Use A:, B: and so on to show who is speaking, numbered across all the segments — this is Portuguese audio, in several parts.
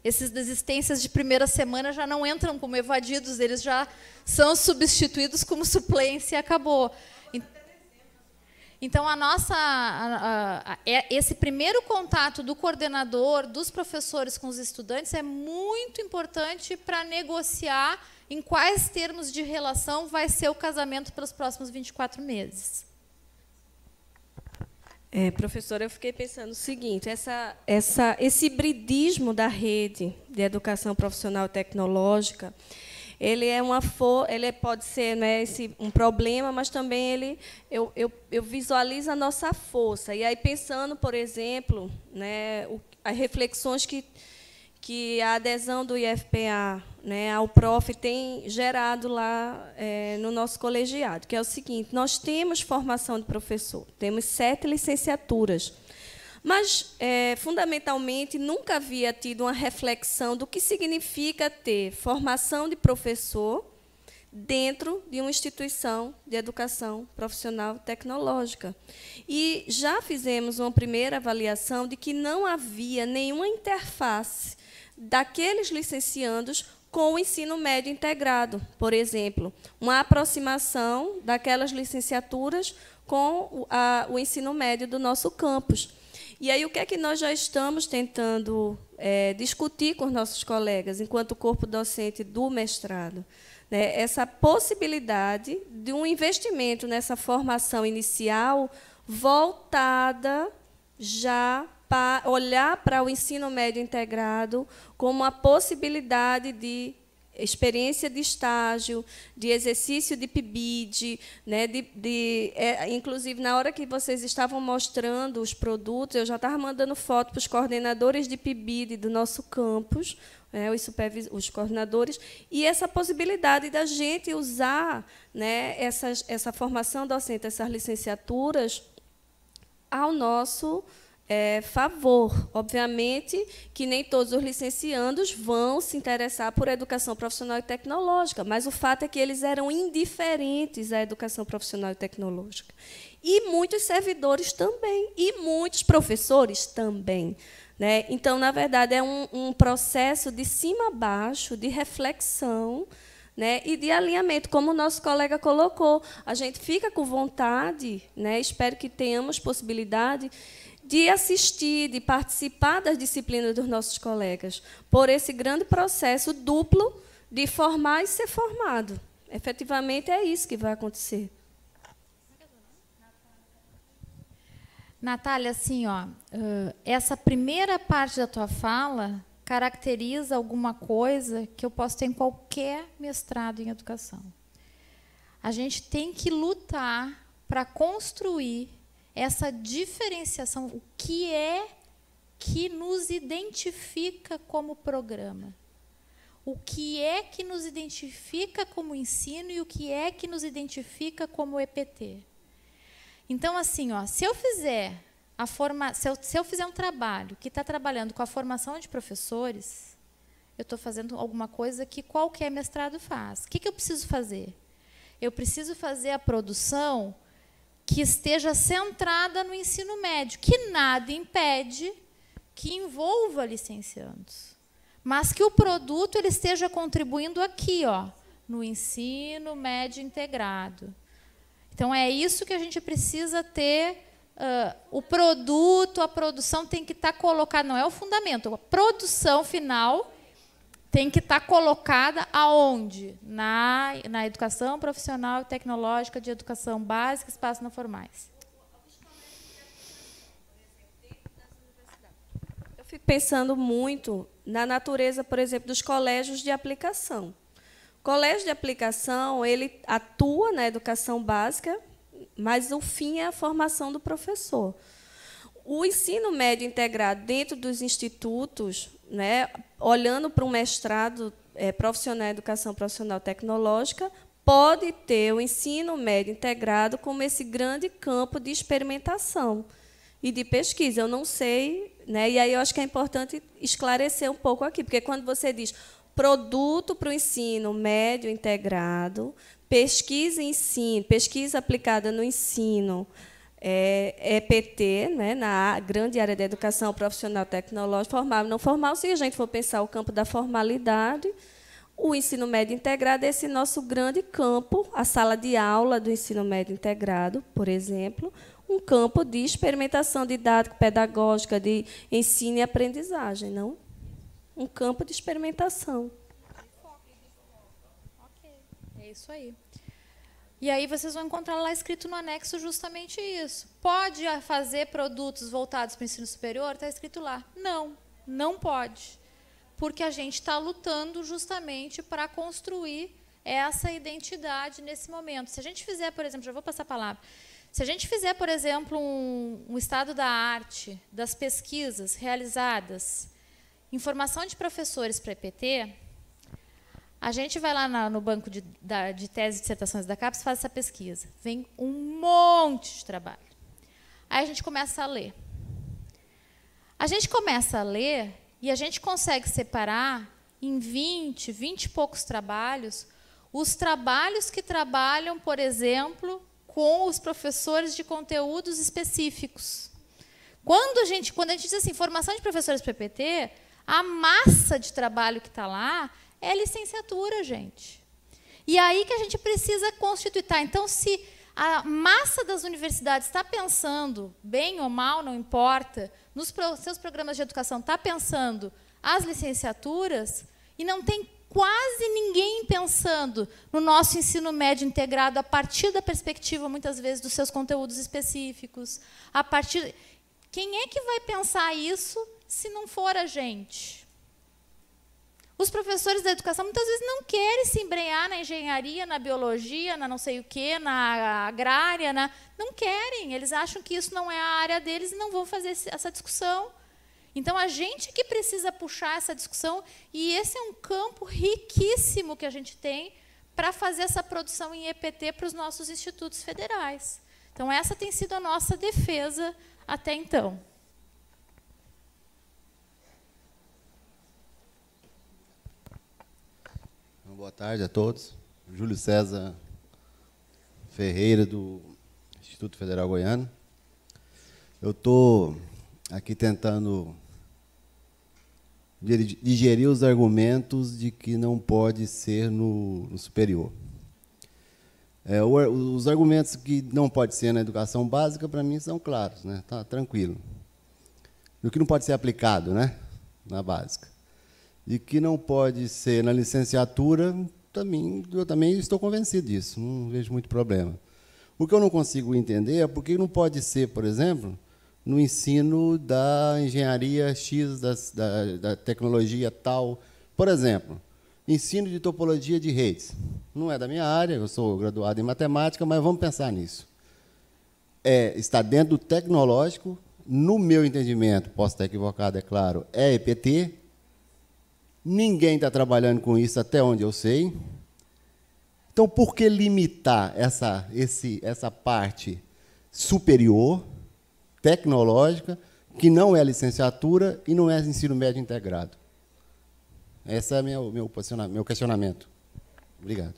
A: Esses desistências de primeira semana já não entram como evadidos, eles já são substituídos como suplência e acabou. Então, esse primeiro contato do coordenador, dos professores com os estudantes, é muito importante para negociar em quais termos de relação vai ser o casamento pelos próximos 24 meses.
B: Professora, eu fiquei pensando o seguinte, esse hibridismo da rede de educação profissional e tecnológica, ele pode ser, né, um problema, mas também eu visualizo a nossa força. E aí, pensando, por exemplo, né, as reflexões que a adesão do IFPA, né, ao PROF tem gerado lá no nosso colegiado, que é o seguinte: nós temos formação de professor, temos 7 licenciaturas, mas, fundamentalmente, nunca havia tido uma reflexão do que significa ter formação de professor dentro de uma instituição de educação profissional tecnológica. E já fizemos uma primeira avaliação de que não havia nenhuma interface daqueles licenciandos com o ensino médio integrado, por exemplo, uma aproximação daquelas licenciaturas com o ensino médio do nosso campus. E aí, o que é que nós já estamos tentando discutir com os nossos colegas, enquanto corpo docente do mestrado? Né, essa possibilidade de um investimento nessa formação inicial voltada já para olhar para o ensino médio integrado como uma possibilidade de experiência de estágio, de exercício de PIBID, né, inclusive, na hora que vocês estavam mostrando os produtos, eu já estava mandando foto para os coordenadores de PIBID do nosso campus, né, os coordenadores, e essa possibilidade da gente usar, né, essa formação docente, essas licenciaturas, ao nosso favor. Obviamente que nem todos os licenciandos vão se interessar por educação profissional e tecnológica, mas o fato é que eles eram indiferentes à educação profissional e tecnológica. E muitos servidores também, e muitos professores também. Né? Então, na verdade, é um processo de cima a baixo, de reflexão, né, e de alinhamento, como o nosso colega colocou. A gente fica com vontade, né, espero que tenhamos possibilidade de assistir, de participar das disciplinas dos nossos colegas, por esse grande processo duplo de formar e ser formado. Efetivamente, é isso que vai acontecer.
A: Natália, assim, essa primeira parte da tua fala caracteriza alguma coisa que eu posso ter em qualquer mestrado em educação. A gente tem que lutar para construir essa diferenciação, o que é que nos identifica como programa, o que é que nos identifica como ensino e o que é que nos identifica como EPT. Então, assim, se eu fizer se eu fizer um trabalho que está trabalhando com a formação de professores, eu estou fazendo alguma coisa que qualquer mestrado faz. O que eu preciso fazer? Eu preciso fazer a produção que esteja centrada no ensino médio, que nada impede que envolva licenciandos, mas que o produto ele esteja contribuindo aqui, no ensino médio integrado. Então, é isso que a gente precisa ter. O produto, a produção tem que estar colocada, não é o fundamento, a produção final tem que estar colocada aonde? Na educação profissional e tecnológica de educação básica, espaços não formais.
B: Eu fico pensando muito na natureza, por exemplo, dos colégios de aplicação. O colégio de aplicação, ele atua na educação básica, mas o fim é a formação do professor. O ensino médio integrado dentro dos institutos, né, olhando para um mestrado profissional em educação profissional tecnológica, pode ter o ensino médio integrado como esse grande campo de experimentação e de pesquisa. Eu não sei, né, e aí eu acho que é importante esclarecer um pouco aqui, porque quando você diz produto para o ensino médio integrado, pesquisa e ensino, pesquisa aplicada no ensino EPT, né, na grande área da educação profissional tecnológica, formal e não formal. Se a gente for pensar o campo da formalidade, o ensino médio integrado é esse nosso grande campo, a sala de aula do ensino médio integrado, por exemplo, um campo de experimentação didático-pedagógica, de ensino e aprendizagem, não? Um campo de experimentação.
A: Ok, é isso aí. E aí vocês vão encontrar lá escrito no anexo justamente isso. Pode fazer produtos voltados para o ensino superior? Está escrito lá. Não, não pode. Porque a gente está lutando justamente para construir essa identidade nesse momento. Se a gente fizer, por exemplo, já vou passar a palavra, se a gente fizer, por exemplo, um estado da arte, das pesquisas realizadas, informação de professores para EPT, a gente vai lá no banco de tese e dissertações da CAPES e faz essa pesquisa. Vem um monte de trabalho. Aí a gente começa a ler. A gente começa a ler e a gente consegue separar em 20 e poucos trabalhos, os trabalhos que trabalham, por exemplo, com os professores de conteúdos específicos. Quando a gente diz assim, formação de professores para EPT, a massa de trabalho que está lá é licenciatura, gente. E aí que a gente precisa constituir. Tá, então, se a massa das universidades está pensando, bem ou mal, não importa, nos seus programas de educação está pensando as licenciaturas, e não tem quase ninguém pensando no nosso ensino médio integrado a partir da perspectiva, muitas vezes, dos seus conteúdos específicos. Quem é que vai pensar isso se não for a gente? Os professores da educação, muitas vezes, não querem se embrenhar na engenharia, na biologia, na não sei o quê, na agrária. Não querem. Eles acham que isso não é a área deles e não vão fazer essa discussão. Então, a gente que precisa puxar essa discussão, e esse é um campo riquíssimo que a gente tem para fazer essa produção em EPT para os nossos institutos federais. Então, essa tem sido a nossa defesa até então.
C: Boa tarde a todos. Júlio César Ferreira, do Instituto Federal Goiano. Eu estou aqui tentando digerir os argumentos de que não pode ser no superior. Os argumentos que não pode ser na educação básica, para mim, são claros, né? Tá tranquilo. O que não pode ser aplicado, né, na básica. E que não pode ser na licenciatura, eu também estou convencido disso, não vejo muito problema. O que eu não consigo entender é por que não pode ser, por exemplo, no ensino da engenharia X, da tecnologia tal. Por exemplo, ensino de topologia de redes. Não é da minha área, eu sou graduado em matemática, mas vamos pensar nisso. Está dentro do tecnológico, no meu entendimento, posso estar equivocado, é claro, é EPT. Ninguém está trabalhando com isso até onde eu sei. Então, por que limitar essa parte superior, tecnológica, que não é licenciatura e não é ensino médio integrado? Esse é meu questionamento. Obrigado.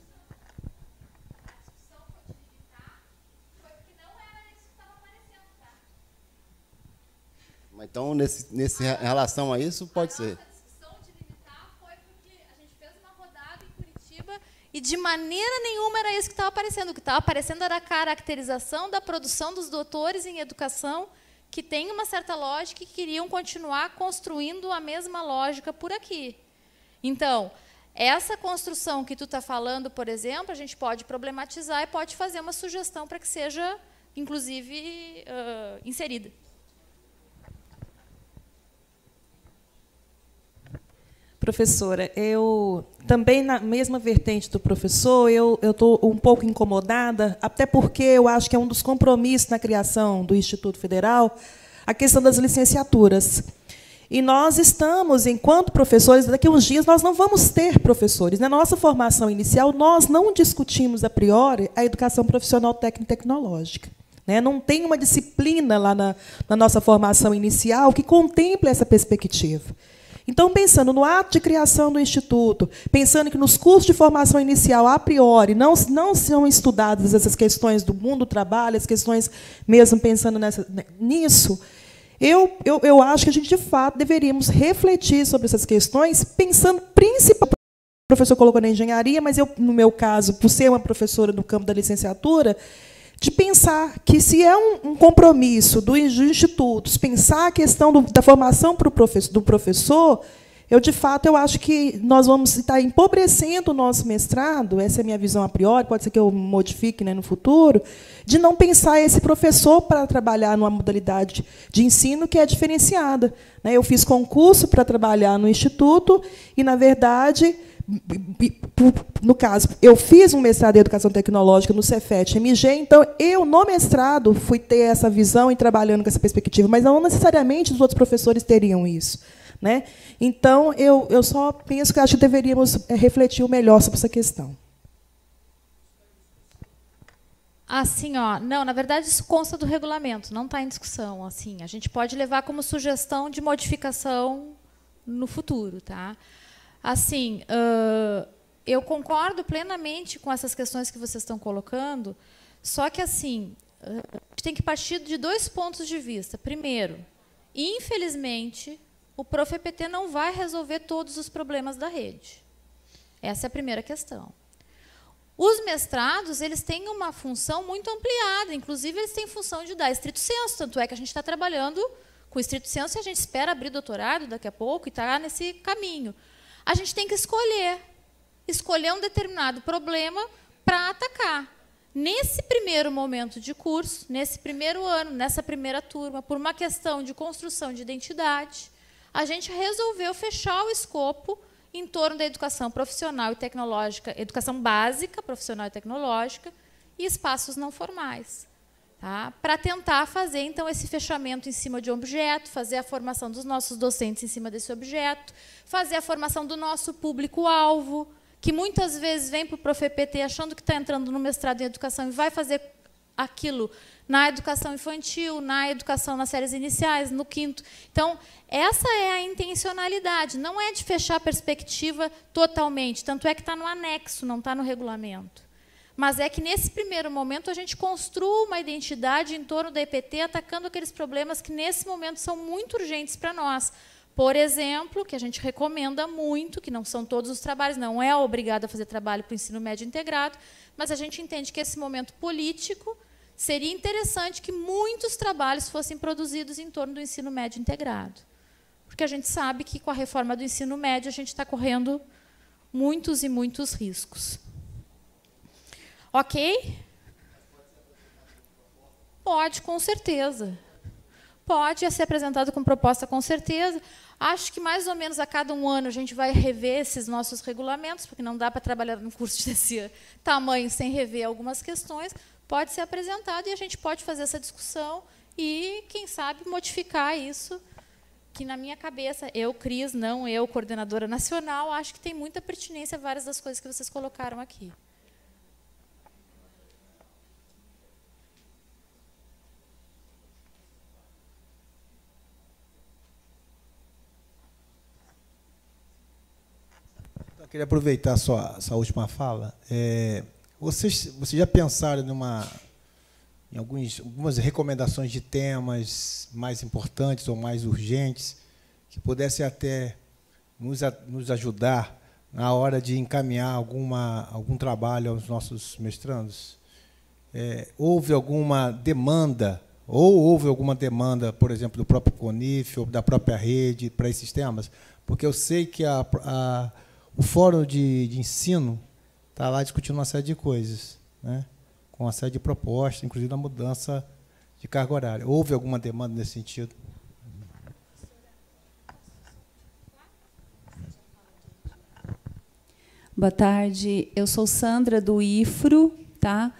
C: Então, nesse relação a isso, pode ser.
A: E, de maneira nenhuma, era isso que estava aparecendo. O que estava aparecendo era a caracterização da produção dos doutores em educação, que tem uma certa lógica e que queriam continuar construindo a mesma lógica por aqui. Então, essa construção que tu está falando, por exemplo, a gente pode problematizar e pode fazer uma sugestão para que seja, inclusive, inserida.
D: Professora, eu também, na mesma vertente do professor, eu estou um pouco incomodada, até porque eu acho que é um dos compromissos na criação do Instituto Federal a questão das licenciaturas. E nós estamos, enquanto professores, daqui a uns dias nós não vamos ter professores. Na nossa formação inicial, nós não discutimos, a priori, a educação profissional técnico-tecnológica. Não tem uma disciplina lá na nossa formação inicial que contemple essa perspectiva. Então, pensando no ato de criação do Instituto, pensando que nos cursos de formação inicial, a priori, não são estudadas essas questões do mundo do trabalho, as questões mesmo pensando nisso, eu acho que a gente, de fato, deveríamos refletir sobre essas questões, pensando principalmente, o professor colocou na engenharia, mas eu, no meu caso, por ser uma professora no campo da licenciatura, de pensar que, se é um compromisso dos institutos, pensar a questão da formação do professor, de fato, eu acho que nós vamos estar empobrecendo o nosso mestrado, essa é a minha visão a priori, pode ser que eu modifique, né, no futuro, de não pensar esse professor para trabalhar numa modalidade de ensino que é diferenciada. Eu fiz concurso para trabalhar no Instituto e, na verdade, no caso, eu fiz um mestrado em Educação Tecnológica no Cefet-MG, então, eu, no mestrado, fui ter essa visão e trabalhando com essa perspectiva, mas não necessariamente os outros professores teriam isso. Né? Então, eu só penso que acho que deveríamos refletir o melhor sobre essa questão.
A: Assim, ó, não, na verdade, isso consta do regulamento, não está em discussão. Assim, a gente pode levar como sugestão de modificação no futuro. Tá? Assim, eu concordo plenamente com essas questões que vocês estão colocando, só que assim, a gente tem que partir de 2 pontos de vista. Primeiro, infelizmente, o Prof.EPT não vai resolver todos os problemas da rede. Essa é a primeira questão. Os mestrados, eles têm uma função muito ampliada, inclusive eles têm função de dar estrito senso, tanto é que a gente está trabalhando com estrito senso e a gente espera abrir doutorado daqui a pouco e está nesse caminho. A gente tem que escolher um determinado problema para atacar. Nesse primeiro momento de curso, nesse primeiro ano, nessa primeira turma, por uma questão de construção de identidade, a gente resolveu fechar o escopo em torno da educação profissional e tecnológica, educação básica, profissional e tecnológica, e espaços não formais. Tá? Para tentar fazer, então, esse fechamento em cima de um objeto, fazer a formação dos nossos docentes em cima desse objeto, fazer a formação do nosso público-alvo, que muitas vezes vem para o Prof.EPT achando que está entrando no mestrado em educação e vai fazer aquilo na educação infantil, na educação nas séries iniciais, no 5º. Então, essa é a intencionalidade, não é de fechar a perspectiva totalmente, tanto é que está no anexo, não está no regulamento. Mas é que, nesse primeiro momento, a gente construa uma identidade em torno da EPT, atacando aqueles problemas que, nesse momento, são muito urgentes para nós. Por exemplo, que a gente recomenda muito, que não são todos os trabalhos, não é obrigado a fazer trabalho para o ensino médio integrado, mas a gente entende que, esse momento político, seria interessante que muitos trabalhos fossem produzidos em torno do ensino médio integrado. Porque a gente sabe que, com a reforma do ensino médio, a gente está correndo muitos e muitos riscos. Ok? Pode, com certeza. Pode ser apresentado com proposta, com certeza. Acho que, mais ou menos, a cada 1 ano, a gente vai rever esses nossos regulamentos, porque não dá para trabalhar num curso desse tamanho sem rever algumas questões. Pode ser apresentado e a gente pode fazer essa discussão e, quem sabe, modificar isso, que, na minha cabeça, eu, Cris, não eu, coordenadora nacional, acho que tem muita pertinência várias das coisas que vocês colocaram aqui.
E: Eu queria aproveitar a sua última fala. Vocês já pensaram em algumas recomendações de temas mais importantes ou mais urgentes que pudessem até nos ajudar na hora de encaminhar algum trabalho aos nossos mestrandos? Houve alguma demanda, por exemplo, do próprio CONIF ou da própria rede para esses temas? Porque eu sei que o Fórum de Ensino está lá discutindo uma série de coisas, né? Com uma série de propostas, inclusive a mudança de carga horária. Houve alguma demanda nesse sentido?
F: Boa tarde, eu sou Sandra, do IFRO. Tá?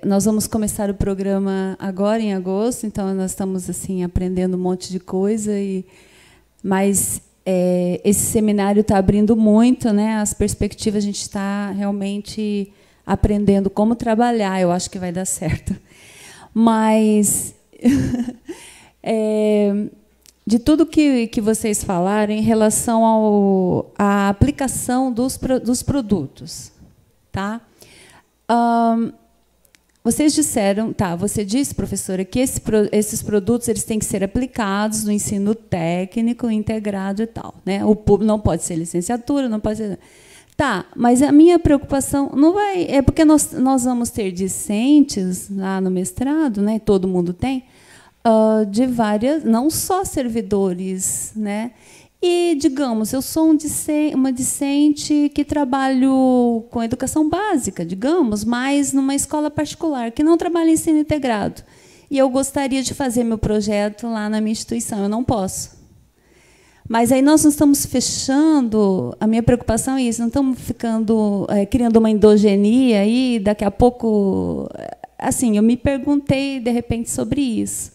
F: Nós vamos começar o programa agora, em agosto, então nós estamos assim, aprendendo um monte de coisa, mas esse seminário está abrindo muito, né? As perspectivas, a gente está realmente aprendendo como trabalhar, eu acho que vai dar certo. Mas de tudo que vocês falaram em relação à aplicação dos produtos. Tá? Vocês disseram, você disse, professora, que esses produtos eles têm que ser aplicados no ensino técnico, integrado e tal. Né? O público não pode ser licenciatura, não pode ser... Tá, mas a minha preocupação não vai... É porque nós vamos ter discentes lá no mestrado, né? Todo mundo tem, de várias... Não só servidores, né? E, digamos, eu sou uma discente que trabalho com educação básica, digamos, mas numa escola particular, que não trabalha em ensino integrado. E eu gostaria de fazer meu projeto lá na minha instituição. Eu não posso. Mas aí nós não estamos fechando, a minha preocupação é isso, não estamos criando uma endogenia e daqui a pouco... Assim, eu me perguntei, de repente, sobre isso.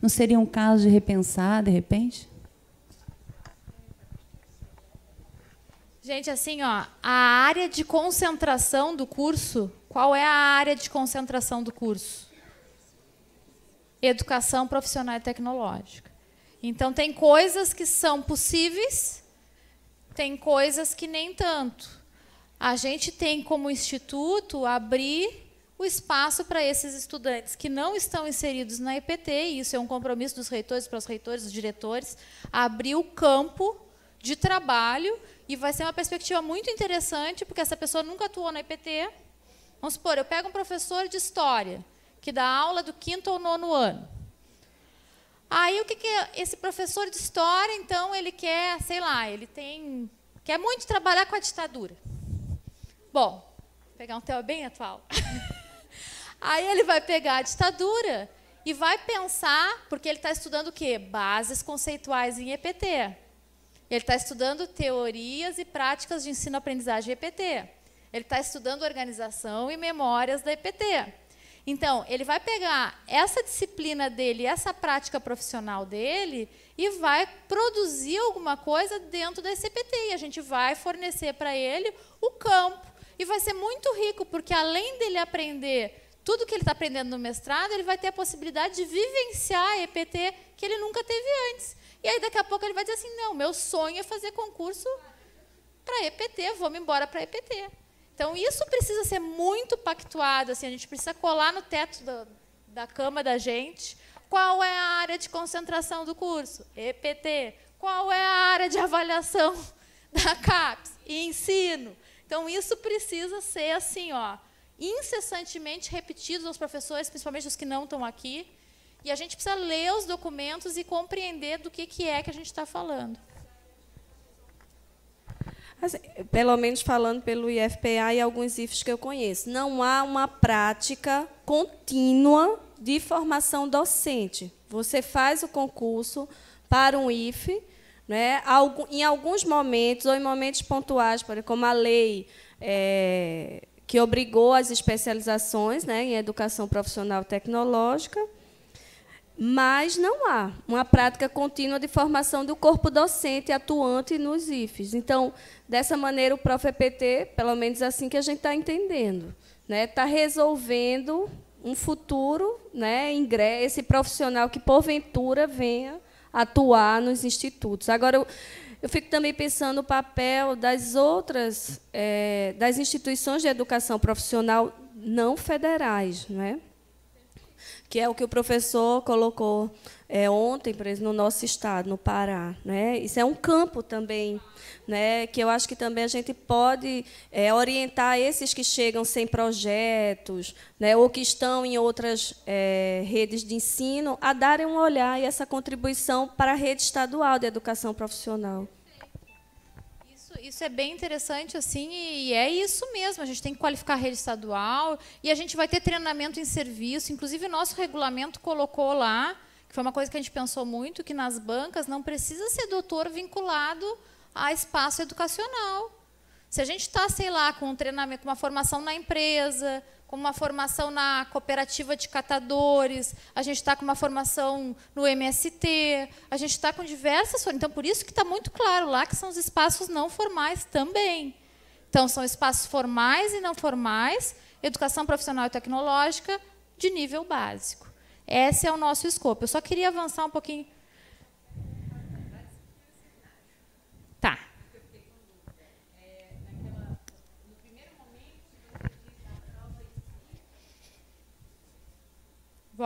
F: Não seria um caso de repensar, de repente?
A: Gente, assim, ó, a área de concentração do curso, qual é a área de concentração do curso? Educação profissional e tecnológica. Então, tem coisas que são possíveis, tem coisas que nem tanto. A gente tem, como instituto, abrir o espaço para esses estudantes que não estão inseridos na EPT, e isso é um compromisso dos reitores, para os reitores, dos diretores, abrir o campo de trabalho. E vai ser uma perspectiva muito interessante, porque essa pessoa nunca atuou na EPT. Vamos supor, eu pego um professor de história, que dá aula do 5º ou 9º ano. Aí, o que esse professor de história, então, ele quer, sei lá, quer muito trabalhar com a ditadura. Bom, vou pegar um tema bem atual. Aí ele vai pegar a ditadura e vai pensar, porque ele está estudando o quê? Bases conceituais em EPT. Ele está estudando teorias e práticas de ensino-aprendizagem EPT. Ele está estudando organização e memórias da EPT. Então, ele vai pegar essa disciplina dele, essa prática profissional dele, e vai produzir alguma coisa dentro desse EPT. E a gente vai fornecer para ele o campo. E vai ser muito rico, porque além dele aprender tudo que ele está aprendendo no mestrado, ele vai ter a possibilidade de vivenciar a EPT que ele nunca teve antes. E aí, daqui a pouco, ele vai dizer assim, não, meu sonho é fazer concurso para EPT, vou-me embora para EPT. Então, isso precisa ser muito pactuado, assim, a gente precisa colar no teto da cama da gente. Qual é a área de concentração do curso? EPT. Qual é a área de avaliação da CAPES? E ensino. Então, isso precisa ser, assim, ó, incessantemente repetido aos professores, principalmente os que não estão aqui. E a gente precisa ler os documentos e compreender do que é que a gente está falando.
B: Assim, pelo menos falando pelo IFPA e alguns IFES que eu conheço, não há uma prática contínua de formação docente. Você faz o concurso para um IFE, né, em alguns momentos, ou em momentos pontuais, como a lei que obrigou as especializações, né, em educação profissional tecnológica, mas não há uma prática contínua de formação do corpo docente atuante nos IFES. Então, dessa maneira, o Prof.EPT, pelo menos assim que a gente está entendendo, né, está resolvendo um futuro, né, esse profissional que, porventura, venha atuar nos institutos. Agora, eu fico também pensando no papel das outras, das instituições de educação profissional não federais, não é? Que é o que o professor colocou ontem, por exemplo, no nosso estado, no Pará, né? Isso é um campo também, né, que eu acho que também a gente pode orientar esses que chegam sem projetos, né, ou que estão em outras redes de ensino, a darem um olhar e essa contribuição para a rede estadual de educação profissional.
A: Isso é bem interessante, assim, e é isso mesmo. A gente tem que qualificar a rede estadual e a gente vai ter treinamento em serviço. Inclusive, o nosso regulamento colocou lá, que foi uma coisa que a gente pensou muito, que nas bancas não precisa ser doutor vinculado a espaço educacional. Se a gente está, sei lá, com um treinamento, com uma formação na empresa, com uma formação na cooperativa de catadores, a gente está com uma formação no MST, a gente está com diversas... Então, por isso que está muito claro lá que são os espaços não formais também. Então, são espaços formais e não formais, educação profissional e tecnológica de nível básico. Esse é o nosso escopo. Eu só queria avançar um pouquinho...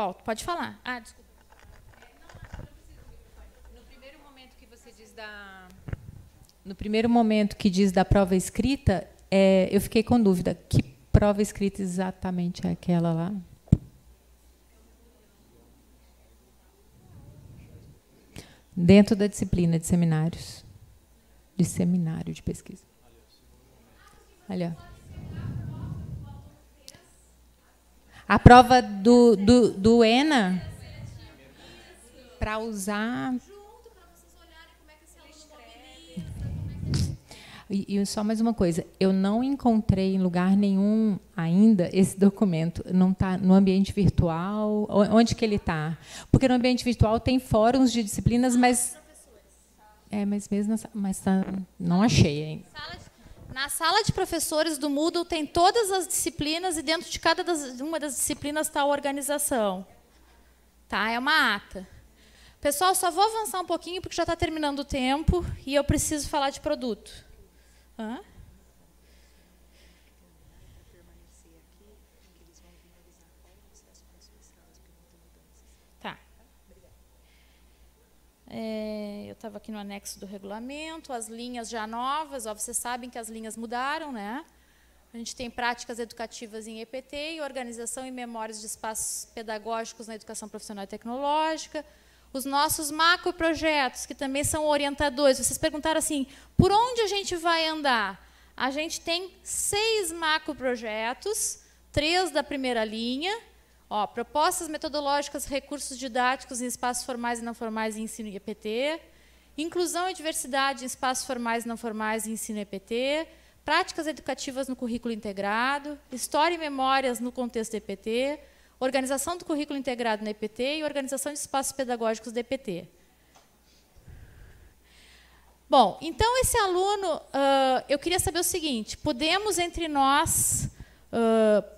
A: Volto. Pode falar. Ah, desculpa.
G: No primeiro momento que você diz no primeiro momento que diz da prova escrita, eu fiquei com dúvida. Que prova escrita exatamente é aquela lá? Dentro da disciplina de seminários. De seminário de pesquisa. Olha. A prova do ENA, para usar... E só mais uma coisa, eu não encontrei em lugar nenhum ainda esse documento, não está no ambiente virtual, onde que ele está? Porque no ambiente virtual tem fóruns de disciplinas, mas mesmo não achei ainda.
A: Na sala de professores do Moodle tem todas as disciplinas e dentro de cada uma das disciplinas está a organização. Tá? É uma ata. Pessoal, só vou avançar um pouquinho porque já está terminando o tempo e eu preciso falar de produto. Hã? Tá. Eu estava aqui no anexo do regulamento, as linhas já novas, ó, vocês sabem que as linhas mudaram, né? A gente tem práticas educativas em EPT e organização e memórias de espaços pedagógicos na educação profissional e tecnológica. Os nossos macroprojetos, que também são orientadores. Vocês perguntaram assim, por onde a gente vai andar? A gente tem 6 macroprojetos, 3 da primeira linha, ó, propostas metodológicas, recursos didáticos em espaços formais e não formais em ensino EPT, inclusão e diversidade em espaços formais e não formais em ensino EPT, práticas educativas no currículo integrado, história e memórias no contexto do EPT, organização do currículo integrado na EPT e organização de espaços pedagógicos da EPT. Bom, então esse aluno, eu queria saber o seguinte, podemos entre nós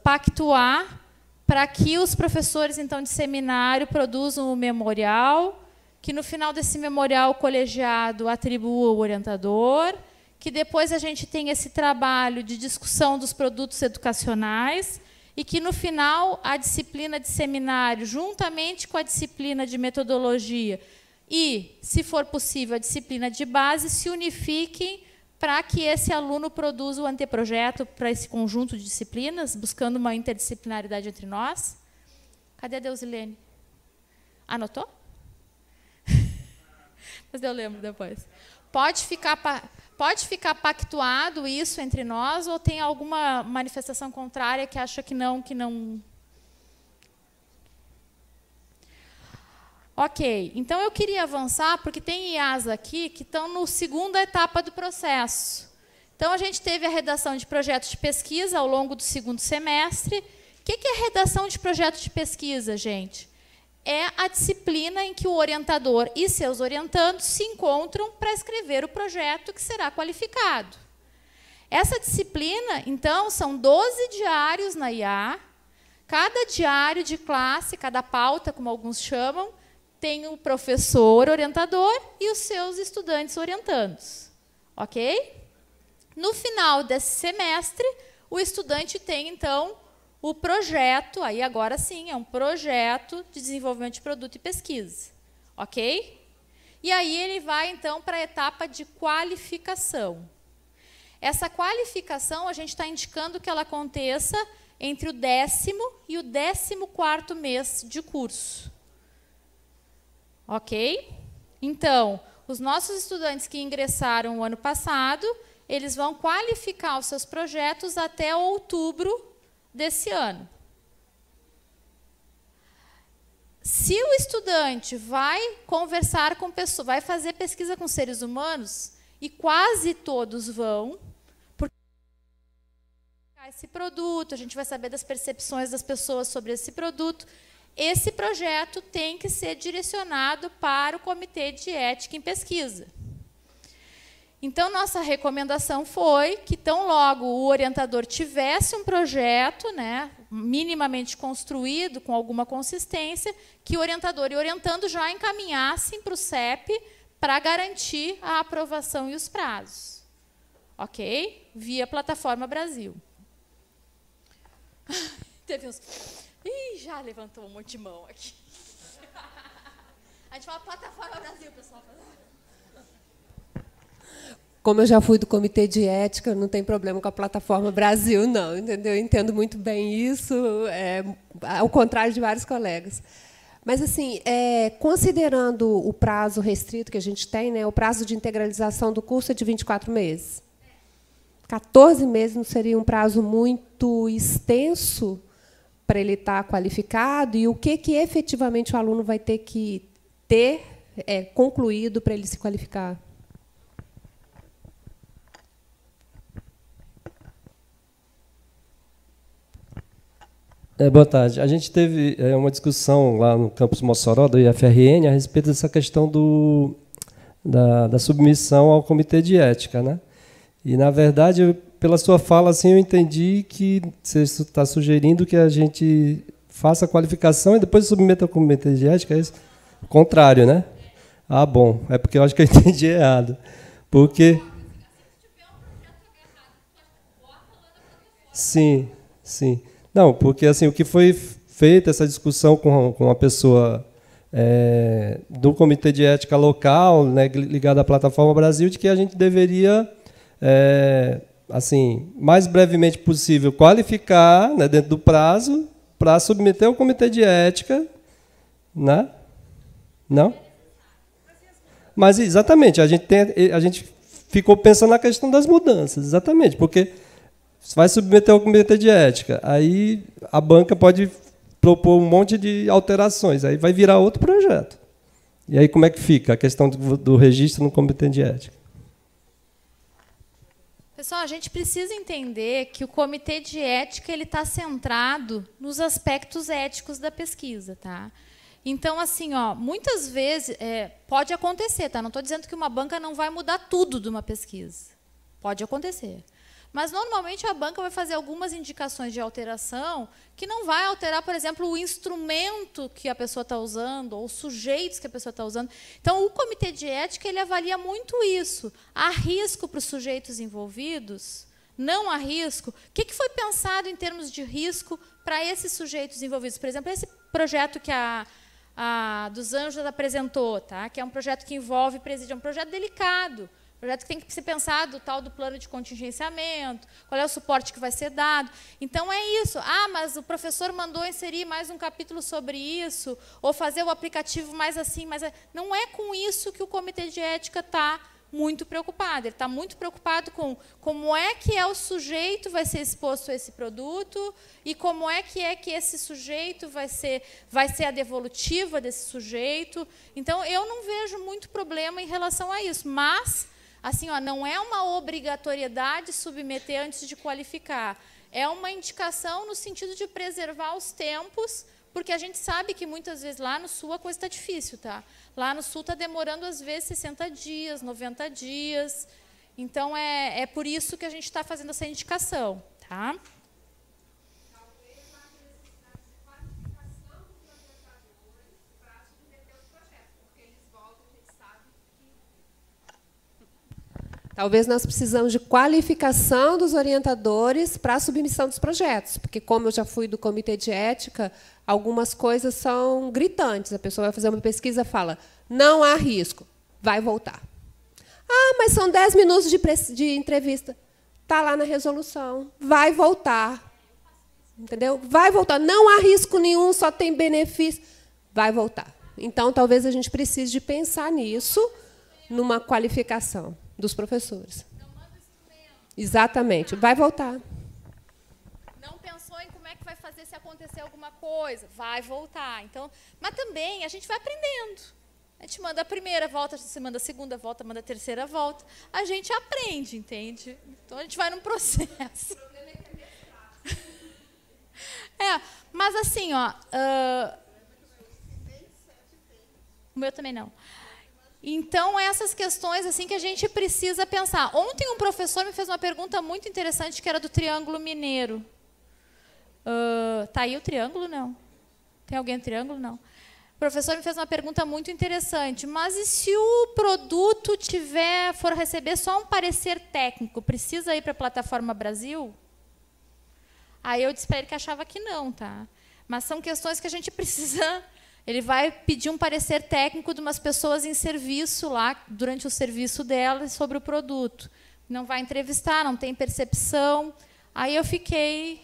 A: pactuar para que os professores então de seminário produzam um memorial, que no final desse memorial o colegiado atribua o orientador, que depois a gente tem esse trabalho de discussão dos produtos educacionais, e que, no final, a disciplina de seminário, juntamente com a disciplina de metodologia e, se for possível, a disciplina de base, se unifiquem para que esse aluno produza o anteprojeto para esse conjunto de disciplinas, buscando uma interdisciplinaridade entre nós. Cadê a Deusilene? Anotou? Mas eu lembro depois. Pode ficar pactuado isso entre nós ou tem alguma manifestação contrária que acha que não? Ok, então eu queria avançar porque tem IAs aqui que estão na segunda etapa do processo. Então a gente teve a redação de projetos de pesquisa ao longo do segundo semestre. O que é redação de projeto de pesquisa, gente? É a disciplina em que o orientador e seus orientandos se encontram para escrever o projeto que será qualificado. Essa disciplina, então, são 12 diários na IA. Cada diário de classe, cada pauta, como alguns chamam, tem o professor orientador e os seus estudantes orientandos. Ok? No final desse semestre, o estudante tem, então, o projeto, aí agora sim, é um projeto de desenvolvimento de produto e pesquisa. Ok? E aí ele vai, então, para a etapa de qualificação. Essa qualificação, a gente está indicando que ela aconteça entre o 10º e o 14º mês de curso. Ok? Então, os nossos estudantes que ingressaram o ano passado, eles vão qualificar os seus projetos até outubro desse ano. Se o estudante vai conversar com pessoas, vai fazer pesquisa com seres humanos, e quase todos vão, porque esse produto, a gente vai saber das percepções das pessoas sobre esse produto, esse projeto tem que ser direcionado para o Comitê de Ética em Pesquisa. Então, nossa recomendação foi que, tão logo o orientador tivesse um projeto, né, minimamente construído, com alguma consistência, que o orientador e orientando já encaminhassem para o CEP para garantir a aprovação e os prazos. Ok? Via Plataforma Brasil. Ih, já levantou um monte de mão aqui. A gente fala Plataforma Brasil, pessoal.
H: Como eu já fui do Comitê de Ética, não tem problema com a Plataforma Brasil, não, entendeu? Eu entendo muito bem isso, ao contrário de vários colegas. Mas, assim, considerando o prazo restrito que a gente tem, né, o prazo de integralização do curso é de 24 meses. 14 meses não seria um prazo muito extenso para ele estar qualificado? E o que efetivamente o aluno vai ter que ter concluído para ele se qualificar?
I: Boa tarde. A gente teve uma discussão lá no campus Mossoró, do IFRN, a respeito dessa questão da submissão ao Comitê de Ética, né? E, na verdade, pela sua fala, assim, eu entendi que você está sugerindo que a gente faça a qualificação e depois submeta ao Comitê de Ética, é isso? O contrário, né? Ah, bom. É porque eu acho que eu entendi errado. Porque... Sim, sim. Não, porque assim, o que foi feito, essa discussão com a pessoa do Comitê de Ética local, né, ligado à Plataforma Brasil, de que a gente deveria, assim, mais brevemente possível, qualificar, né, dentro do prazo para submeter ao Comitê de Ética, né? Não? Mas, exatamente, a gente ficou pensando na questão das mudanças, exatamente, porque você vai submeter ao Comitê de Ética, aí a banca pode propor um monte de alterações, aí vai virar outro projeto. E aí como é que fica a questão do registro no Comitê de Ética?
A: Pessoal, a gente precisa entender que o Comitê de Ética ele está centrado nos aspectos éticos da pesquisa, tá? Então, assim, ó, muitas vezes pode acontecer, tá? Não estou dizendo que uma banca não vai mudar tudo de uma pesquisa. Pode acontecer. Mas, normalmente, a banca vai fazer algumas indicações de alteração que não vai alterar, por exemplo, o instrumento que a pessoa está usando ou os sujeitos que a pessoa está usando. Então, o Comitê de Ética ele avalia muito isso. Há risco para os sujeitos envolvidos? Não há risco? O que foi pensado em termos de risco para esses sujeitos envolvidos? Por exemplo, esse projeto que a dos Anjos apresentou, tá? Que é um projeto que envolve presídio, é um projeto delicado. Projeto que tem que ser pensado, o tal do plano de contingenciamento, qual é o suporte que vai ser dado. Então, é isso. Ah, mas o professor mandou inserir mais um capítulo sobre isso, ou fazer o aplicativo mais assim, mais... Não é com isso que o Comitê de Ética está muito preocupado. Ele está muito preocupado com como é que o sujeito vai ser exposto a esse produto e como é que esse sujeito vai ser a devolutiva desse sujeito. Então, eu não vejo muito problema em relação a isso, mas... Assim, ó, não é uma obrigatoriedade submeter antes de qualificar. É uma indicação no sentido de preservar os tempos, porque a gente sabe que, muitas vezes, lá no Sul a coisa está difícil. Tá? Lá no Sul está demorando, às vezes, 60 dias, 90 dias. Então, é por isso que a gente está fazendo essa indicação. Tá?
H: Talvez nós precisamos de qualificação dos orientadores para a submissão dos projetos, porque, como eu já fui do Comitê de Ética, algumas coisas são gritantes. A pessoa vai fazer uma pesquisa e fala, não há risco, vai voltar. Ah, mas são 10 minutos de entrevista. Está lá na resolução, vai voltar. Entendeu? Vai voltar. Não há risco nenhum, só tem benefício. Vai voltar. Então, talvez a gente precise de pensar nisso, numa qualificação dos professores. Exatamente. Vai voltar.
A: Não pensou em como é que vai fazer se acontecer alguma coisa? Vai voltar. Então, mas também a gente vai aprendendo. A gente manda a primeira volta, você manda a segunda volta, manda a terceira volta. A gente aprende, entende? Então, a gente vai num processo. Mas assim, ó... o meu também não. Então, essas questões assim que a gente precisa pensar. Ontem um professor me fez uma pergunta muito interessante, que era do Triângulo Mineiro. Tá aí o triângulo? Não. Tem alguém no triângulo? Não. O professor me fez uma pergunta muito interessante. Mas e se o produto for receber só um parecer técnico? Precisa ir para a Plataforma Brasil? Aí eu disse para ele que achava que não, tá? Mas são questões que a gente precisa... Ele vai pedir um parecer técnico de umas pessoas em serviço lá, durante o serviço delas, sobre o produto. Não vai entrevistar, não tem percepção. Aí eu fiquei...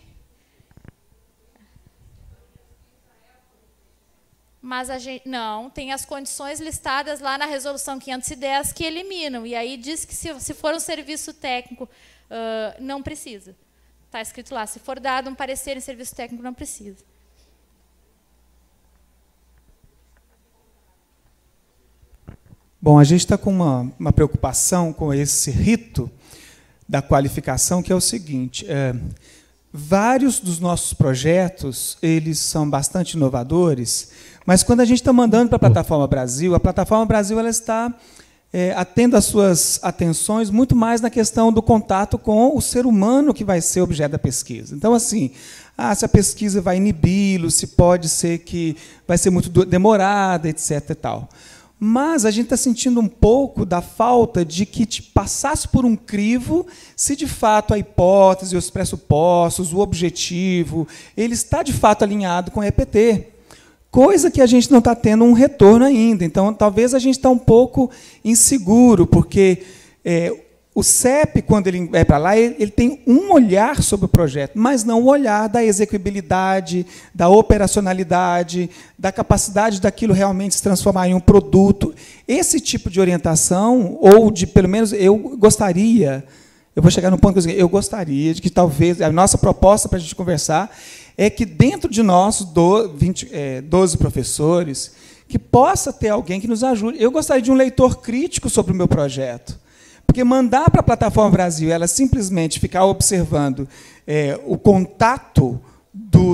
A: Mas a gente não tem as condições listadas lá na resolução 510 que eliminam. E aí diz que se for um serviço técnico, não precisa. Está escrito lá, se for dado um parecer em serviço técnico, não precisa.
J: Bom, a gente está com uma preocupação com esse rito da qualificação, que é o seguinte: vários dos nossos projetos eles são bastante inovadores, mas quando a gente está mandando para a Plataforma Brasil ela está atendo às suas atenções muito mais na questão do contato com o ser humano que vai ser objeto da pesquisa. Então, assim, se a pesquisa vai inibi-lo, se pode ser que vai ser muito demorada, etc. e tal. Mas a gente está sentindo um pouco da falta de que te passasse por um crivo se, de fato, a hipótese, os pressupostos, o objetivo, ele está, de fato, alinhado com o EPT. Coisa que a gente não está tendo um retorno ainda. Então, talvez a gente está um pouco inseguro, porque o CEP, quando ele vai para lá, ele tem um olhar sobre o projeto, mas não o olhar da execuibilidade, da operacionalidade, da capacidade daquilo realmente se transformar em um produto. Esse tipo de orientação, ou de, pelo menos, eu gostaria, eu vou chegar no ponto que eu gostaria de que talvez, a nossa proposta para a gente conversar, é que dentro de nós, 12 professores, que possa ter alguém que nos ajude. Eu gostaria de um leitor crítico sobre o meu projeto. Porque mandar para a Plataforma Brasil, ela simplesmente ficar observando o contato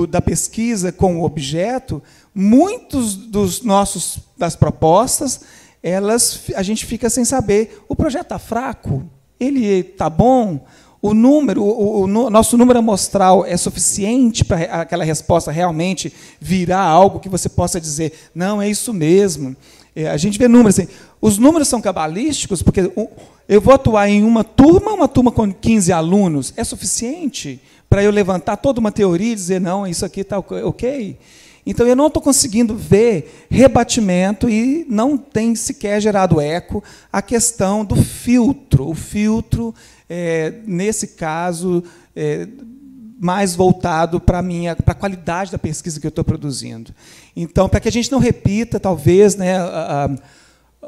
J: da pesquisa com o objeto, muitos das propostas, a gente fica sem saber. O projeto está fraco? Ele está bom? O nosso número amostral é suficiente para aquela resposta realmente virar algo que você possa dizer, não, é isso mesmo. A gente vê números assim. Os números são cabalísticos, porque eu vou atuar em uma turma com 15 alunos, é suficiente para eu levantar toda uma teoria e dizer, não, isso aqui está ok? Então, eu não estou conseguindo ver rebatimento e não tem sequer gerado eco a questão do filtro. O filtro, nesse caso, mais voltado para a qualidade da pesquisa que eu estou produzindo. Então, para que a gente não repita, talvez,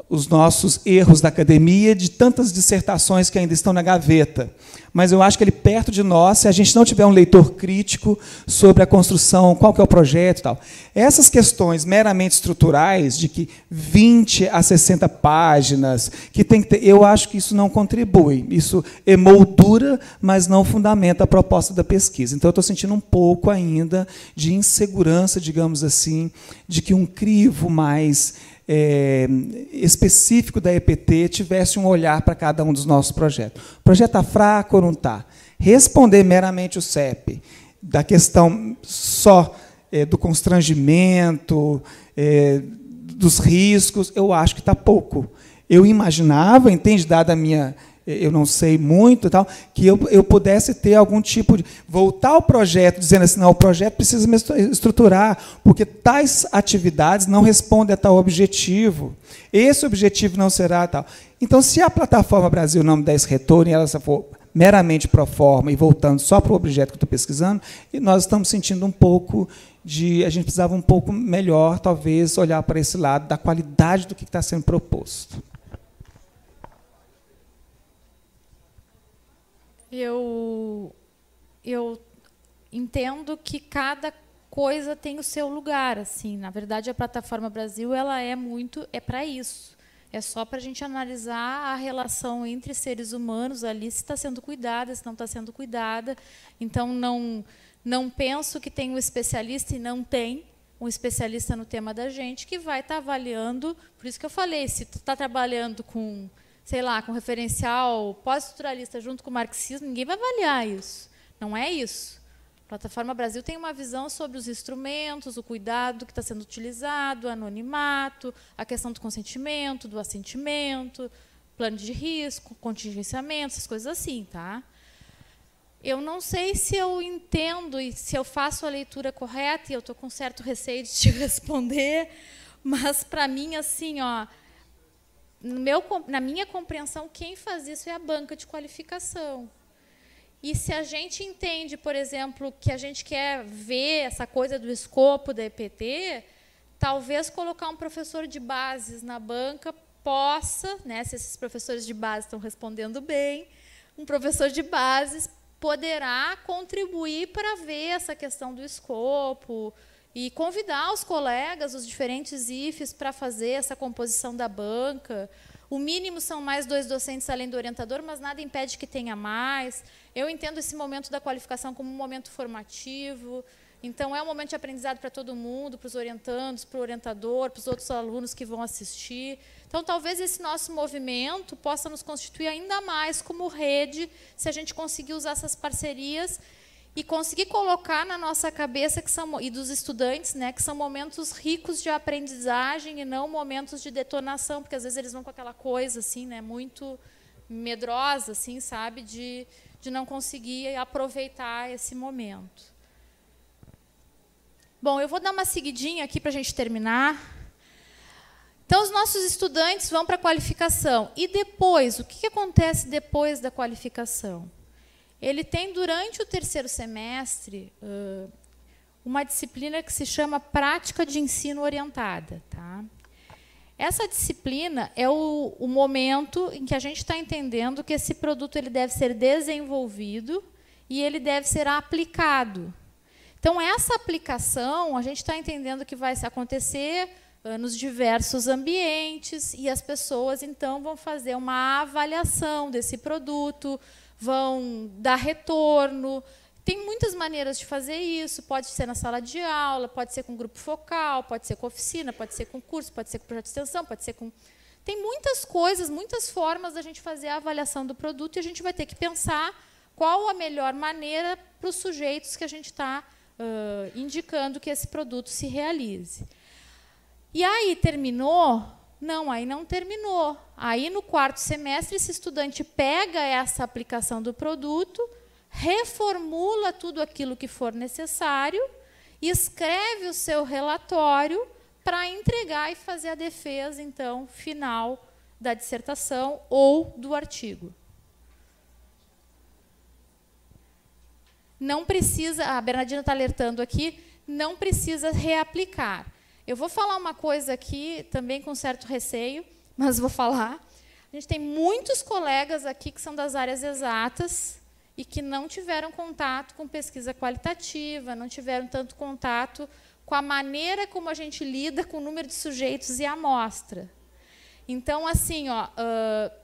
J: os nossos erros da academia, de tantas dissertações que ainda estão na gaveta. Mas eu acho que ele perto de nós, se a gente não tiver um leitor crítico sobre a construção, qual que é o projeto e tal. Essas questões meramente estruturais, de que 20 a 60 páginas, que tem que ter, eu acho que isso não contribui. Isso emoldura, mas não fundamenta a proposta da pesquisa. Então, eu estou sentindo um pouco ainda de insegurança, digamos assim, de que um crivo mais específico da EPT tivesse um olhar para cada um dos nossos projetos. O projeto está fraco ou não está? Responder meramente o CEP, da questão só do constrangimento, dos riscos, eu acho que está pouco. Eu imaginava, entende, dada a minha... eu não sei muito, tal, que eu pudesse ter algum tipo de... voltar ao projeto, dizendo assim, não, o projeto precisa me estruturar, porque tais atividades não respondem a tal objetivo. Esse objetivo não será tal. Então, se a Plataforma Brasil não me der esse retorno, e ela for meramente pro forma e voltando só para o objeto que eu estou pesquisando, e nós estamos sentindo um pouco de... a gente precisava um pouco melhor, talvez, olhar para esse lado da qualidade do que está sendo proposto.
A: Eu entendo que cada coisa tem o seu lugar, assim. Na verdade, a Plataforma Brasil ela é para isso. É só para a gente analisar a relação entre seres humanos ali, se está sendo cuidada, se não está sendo cuidada. Então, não penso que tem um especialista, e não tem um especialista no tema da gente, que vai estar avaliando. Por isso que eu falei, se tu está trabalhando com... sei lá, com referencial pós-estruturalista junto com o marxismo, ninguém vai avaliar isso. Não é isso. A Plataforma Brasil tem uma visão sobre os instrumentos, o cuidado que está sendo utilizado, o anonimato, a questão do consentimento, do assentimento, plano de risco, contingenciamento, essas coisas assim. Tá? Eu não sei se eu entendo e se eu faço a leitura correta, e eu estou com certo receio de te responder, mas, para mim, assim, ó, na minha compreensão, quem faz isso é a banca de qualificação. E se a gente entende, por exemplo, que a gente quer ver essa coisa do escopo da EPT, talvez colocar um professor de bases na banca possa, né, se esses professores de base estão respondendo bem, um professor de bases poderá contribuir para ver essa questão do escopo e convidar os colegas, os diferentes IFES, para fazer essa composição da banca. O mínimo são mais 2 docentes além do orientador, mas nada impede que tenha mais. Eu entendo esse momento da qualificação como um momento formativo. Então, é um momento de aprendizado para todo mundo, para os orientandos, para o orientador, para os outros alunos que vão assistir. Então, talvez esse nosso movimento possa nos constituir ainda mais como rede, se a gente conseguir usar essas parcerias e conseguir colocar na nossa cabeça, e dos estudantes, né, que são momentos ricos de aprendizagem e não momentos de detonação, porque às vezes eles vão com aquela coisa assim, né, muito medrosa, assim, sabe, de não conseguir aproveitar esse momento. Bom, eu vou dar uma seguidinha aqui para a gente terminar. Então, os nossos estudantes vão para a qualificação. E depois, o que acontece depois da qualificação? Ele tem, durante o 3º semestre, uma disciplina que se chama Prática de Ensino Orientada. Tá? Essa disciplina é o momento em que a gente está entendendo que esse produto ele deve ser desenvolvido e ele deve ser aplicado. Então, essa aplicação, a gente está entendendo que vai acontecer nos diversos ambientes e as pessoas, então, vão fazer uma avaliação desse produto, vão dar retorno. Tem muitas maneiras de fazer isso, pode ser na sala de aula, pode ser com grupo focal, pode ser com oficina, pode ser com curso, pode ser com projeto de extensão, pode ser com... Tem muitas coisas, muitas formas da gente fazer a avaliação do produto e a gente vai ter que pensar qual a melhor maneira para os sujeitos que a gente está indicando que esse produto se realize. E aí, terminou? Não, aí não terminou. Aí, no 4º semestre, esse estudante pega essa aplicação do produto, reformula tudo aquilo que for necessário, escreve o seu relatório para entregar e fazer a defesa, então, final da dissertação ou do artigo. Não precisa, a Bernardina está alertando aqui, não precisa reaplicar. Eu vou falar uma coisa aqui, também com certo receio, mas vou falar. A gente tem muitos colegas aqui que são das áreas exatas e que não tiveram contato com pesquisa qualitativa, não tiveram tanto contato com a maneira como a gente lida com o número de sujeitos e amostra. Então, assim, ó,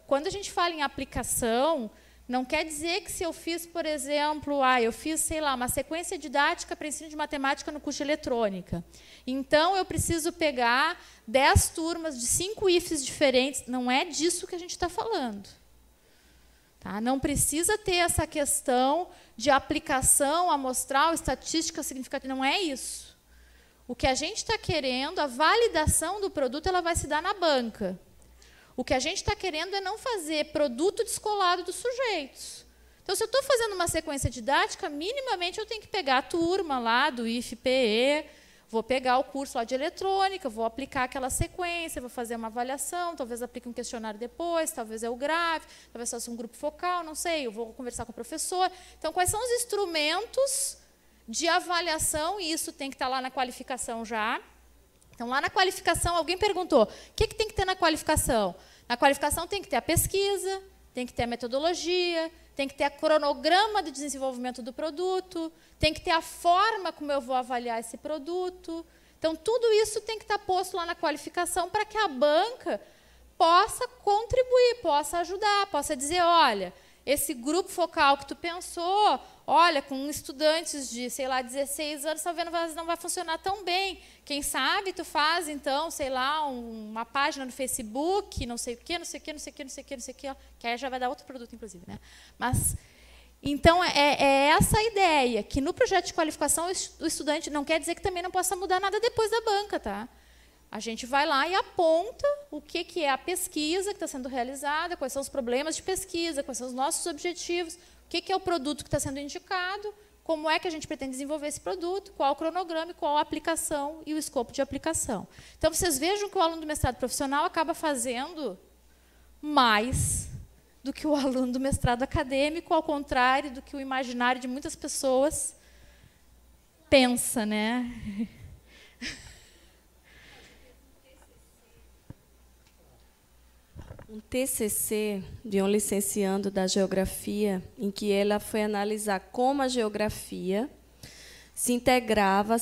A: quando a gente fala em aplicação, não quer dizer que se eu fiz, por exemplo, eu fiz, sei lá, uma sequência didática para ensino de matemática no curso de eletrônica. Então, eu preciso pegar 10 turmas de 5 IFES diferentes. Não é disso que a gente está falando. Tá? Não precisa ter essa questão de aplicação amostral, estatística significativa. Não é isso. O que a gente está querendo, a validação do produto, ela vai se dar na banca. O que a gente está querendo é não fazer produto descolado dos sujeitos. Então, se eu estou fazendo uma sequência didática, minimamente eu tenho que pegar a turma lá do IFPE, vou pegar o curso lá de eletrônica, vou aplicar aquela sequência, vou fazer uma avaliação, talvez aplique um questionário depois, talvez eu grave, talvez faça um grupo focal, não sei, eu vou conversar com o professor. Então, quais são os instrumentos de avaliação? E isso tem que estar lá na qualificação já. Então, lá na qualificação, alguém perguntou, o que tem que ter na qualificação? Na qualificação tem que ter a pesquisa, tem que ter a metodologia, tem que ter a cronograma de desenvolvimento do produto, tem que ter a forma como eu vou avaliar esse produto. Então, tudo isso tem que estar posto lá na qualificação para que a banca possa contribuir, possa ajudar, possa dizer, olha, esse grupo focal que tu pensou, olha, com estudantes de, sei lá, 16 anos, talvez não vai funcionar tão bem. Quem sabe tu faz, então, sei lá, uma página no Facebook, não sei o quê, não sei o quê, não sei o quê, não sei o quê, não sei o quê, que aí já vai dar outro produto, inclusive, né? Mas, então, é essa a ideia, que no projeto de qualificação o estudante não quer dizer que também não possa mudar nada depois da banca, tá? A gente vai lá e aponta o que é a pesquisa que está sendo realizada, quais são os problemas de pesquisa, quais são os nossos objetivos, que é o produto que está sendo indicado, como é que a gente pretende desenvolver esse produto, qual o cronograma, qual a aplicação e o escopo de aplicação. Então, vocês vejam que o aluno do mestrado profissional acaba fazendo mais do que o aluno do mestrado acadêmico, ao contrário do que o imaginário de muitas pessoas pensa, né?
B: Um TCC de um licenciando da geografia, em que ela foi analisar como a geografia se integrava,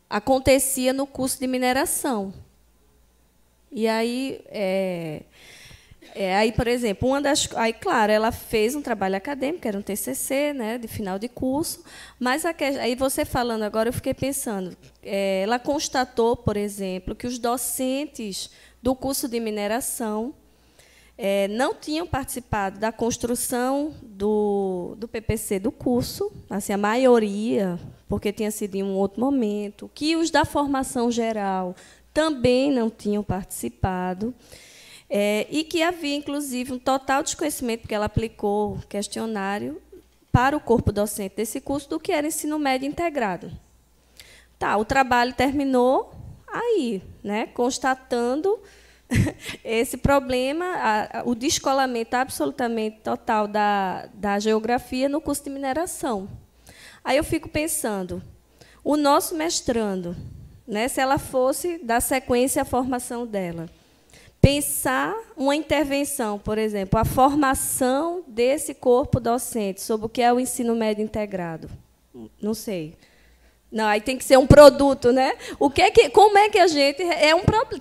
B: acontecia no curso de mineração. E aí, por exemplo, claro, ela fez um trabalho acadêmico, era um TCC, né, de final de curso, mas aí você falando agora, eu fiquei pensando, ela constatou, por exemplo, que os docentes do curso de mineração não tinham participado da construção do PPC do curso, assim, a maioria, porque tinha sido em um outro momento, que os da formação geral também não tinham participado, e que havia, inclusive, um total desconhecimento, porque ela aplicou o questionário para o corpo docente desse curso do que era ensino médio integrado. Tá, o trabalho terminou aí, né, constatando esse problema, o descolamento absolutamente total da geografia no curso de mineração. Aí eu fico pensando, o nosso mestrando, né, se ela fosse dar sequência à formação dela, pensar uma intervenção, por exemplo, a formação desse corpo docente sobre o que é o ensino médio integrado. Não sei. Não, aí tem que ser um produto, né? Como é que a gente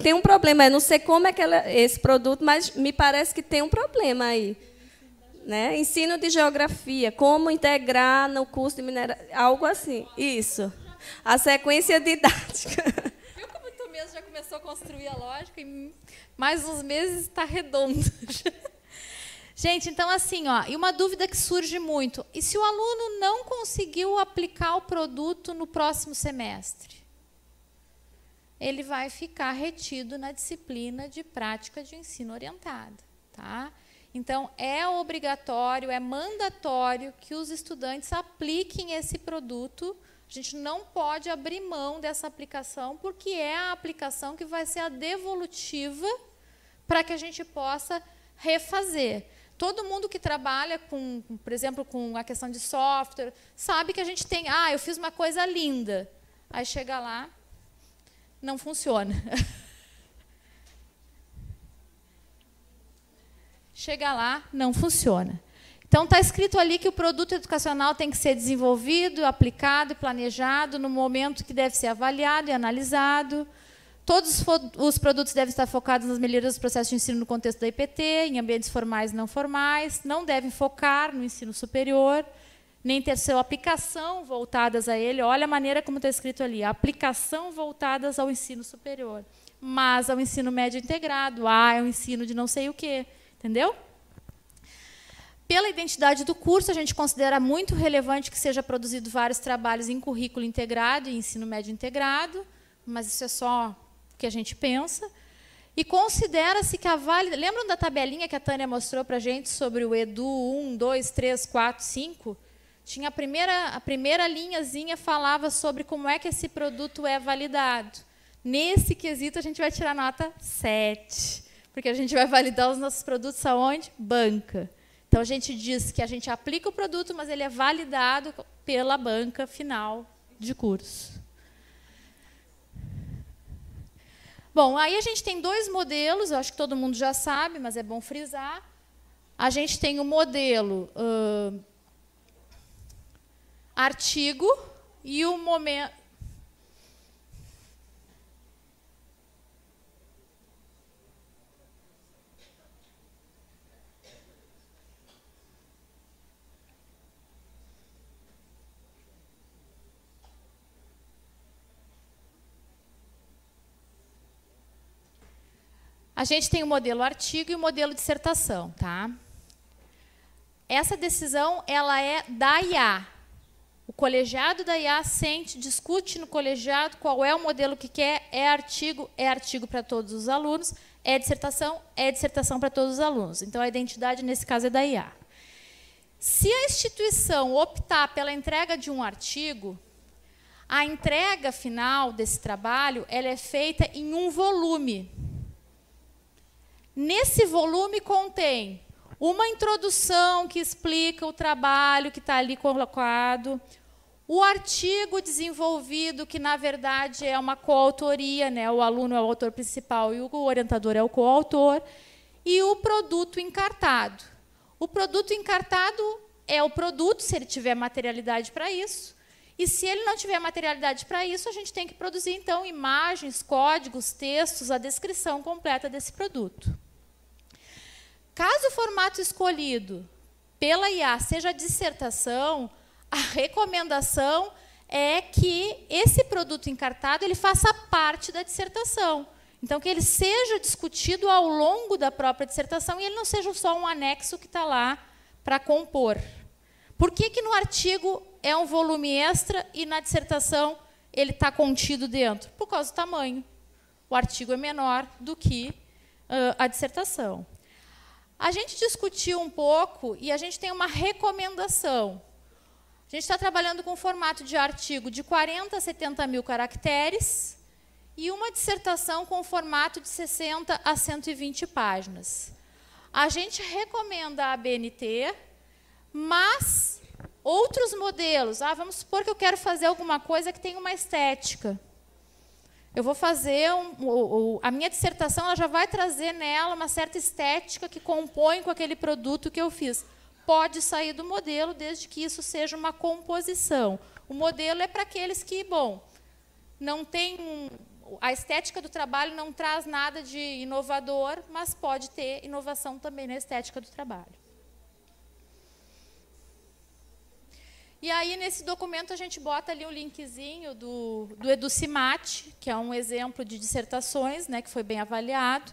B: tem um problema? Eu não sei como é que esse produto, mas me parece que tem um problema aí, né? Ensino de geografia, como integrar no curso de mineração, algo assim. Isso. A sequência didática.
A: Viu como tu mesmo já começou a construir a lógica e mais uns meses está redondo. Gente, então assim, e uma dúvida que surge muito, e se o aluno não conseguiu aplicar o produto no próximo semestre? Ele vai ficar retido na disciplina de prática de ensino orientado, tá? Então, é obrigatório, é mandatório que os estudantes apliquem esse produto. A gente não pode abrir mão dessa aplicação, porque é a aplicação que vai ser a devolutiva para que a gente possa refazer. Todo mundo que trabalha, por exemplo, com a questão de software, sabe que a gente tem, eu fiz uma coisa linda. Aí chega lá, não funciona. Chega lá, não funciona. Então, está escrito ali que o produto educacional tem que ser desenvolvido, aplicado e planejado no momento que deve ser avaliado e analisado. Todos os produtos devem estar focados nas melhorias dos processos de ensino no contexto da IPT, em ambientes formais e não formais, não devem focar no ensino superior, nem ter sua aplicação voltadas a ele. Olha a maneira como está escrito ali, a aplicação voltadas ao ensino superior, mas ao ensino médio integrado, é um ensino de não sei o quê, entendeu? Pela identidade do curso, a gente considera muito relevante que seja produzido vários trabalhos em currículo integrado e ensino médio integrado, mas isso é só o que a gente pensa. E considera-se que a válida... Lembram da tabelinha que a Tânia mostrou para a gente sobre o EDU 1, 2, 3, 4, 5? Tinha a primeira linhazinha falava sobre como é que esse produto é validado. Nesse quesito, a gente vai tirar nota 7, porque a gente vai validar os nossos produtos aonde? Banca. Então, a gente diz que a gente aplica o produto, mas ele é validado pela banca final de curso. Bom, aí a gente tem dois modelos, eu acho que todo mundo já sabe, mas é bom frisar. A gente tem o modelo artigo e o momento... A gente tem o modelo artigo e o modelo dissertação, tá? Essa decisão ela é da IA. O colegiado da IA discute no colegiado qual é o modelo que quer, é artigo para todos os alunos, é dissertação para todos os alunos. Então, a identidade, nesse caso, é da IA. Se a instituição optar pela entrega de um artigo, a entrega final desse trabalho ela é feita em um volume. Nesse volume contém uma introdução que explica o trabalho que está ali colocado, o artigo desenvolvido, que, na verdade, é uma coautoria, né? O aluno é o autor principal e o orientador é o coautor, e o produto encartado. O produto encartado é o produto, se ele tiver materialidade para isso, e se ele não tiver materialidade para isso, a gente tem que produzir, então, imagens, códigos, textos, a descrição completa desse produto. Caso o formato escolhido pela IA seja a dissertação, a recomendação é que esse produto encartado ele faça parte da dissertação. Então, que ele seja discutido ao longo da própria dissertação e ele não seja só um anexo que está lá para compor. Por que que no artigo é um volume extra e na dissertação ele está contido dentro? Por causa do tamanho. O artigo é menor do que a dissertação. A gente discutiu um pouco e a gente tem uma recomendação. A gente está trabalhando com um formato de artigo de 40 a 70 mil caracteres e uma dissertação com formato de 60 a 120 páginas. A gente recomenda a ABNT, mas outros modelos. Vamos supor que eu quero fazer alguma coisa que tenha uma estética. Eu vou fazer a minha dissertação, ela já vai trazer nela uma certa estética que compõe com aquele produto que eu fiz. Pode sair do modelo, desde que isso seja uma composição. O modelo é para aqueles que, bom, não tem a estética do trabalho não traz nada de inovador, mas pode ter inovação também na estética do trabalho. E aí, nesse documento, a gente bota ali um linkzinho do EduCimate, que é um exemplo de dissertações, né, que foi bem avaliado,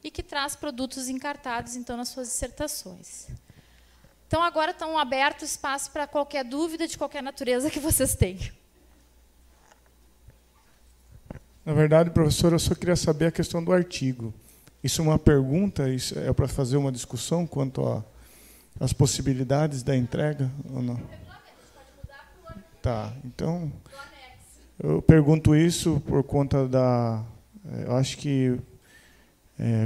A: e que traz produtos encartados, então, nas suas dissertações. Então, agora estão abertos espaço para qualquer dúvida de qualquer natureza que vocês tenham.
K: Na verdade, professora, eu só queria saber a questão do artigo. Isso é uma pergunta? Isso é para fazer uma discussão quanto às possibilidades da entrega ou não? Tá, então, eu pergunto isso por conta da... Eu acho que,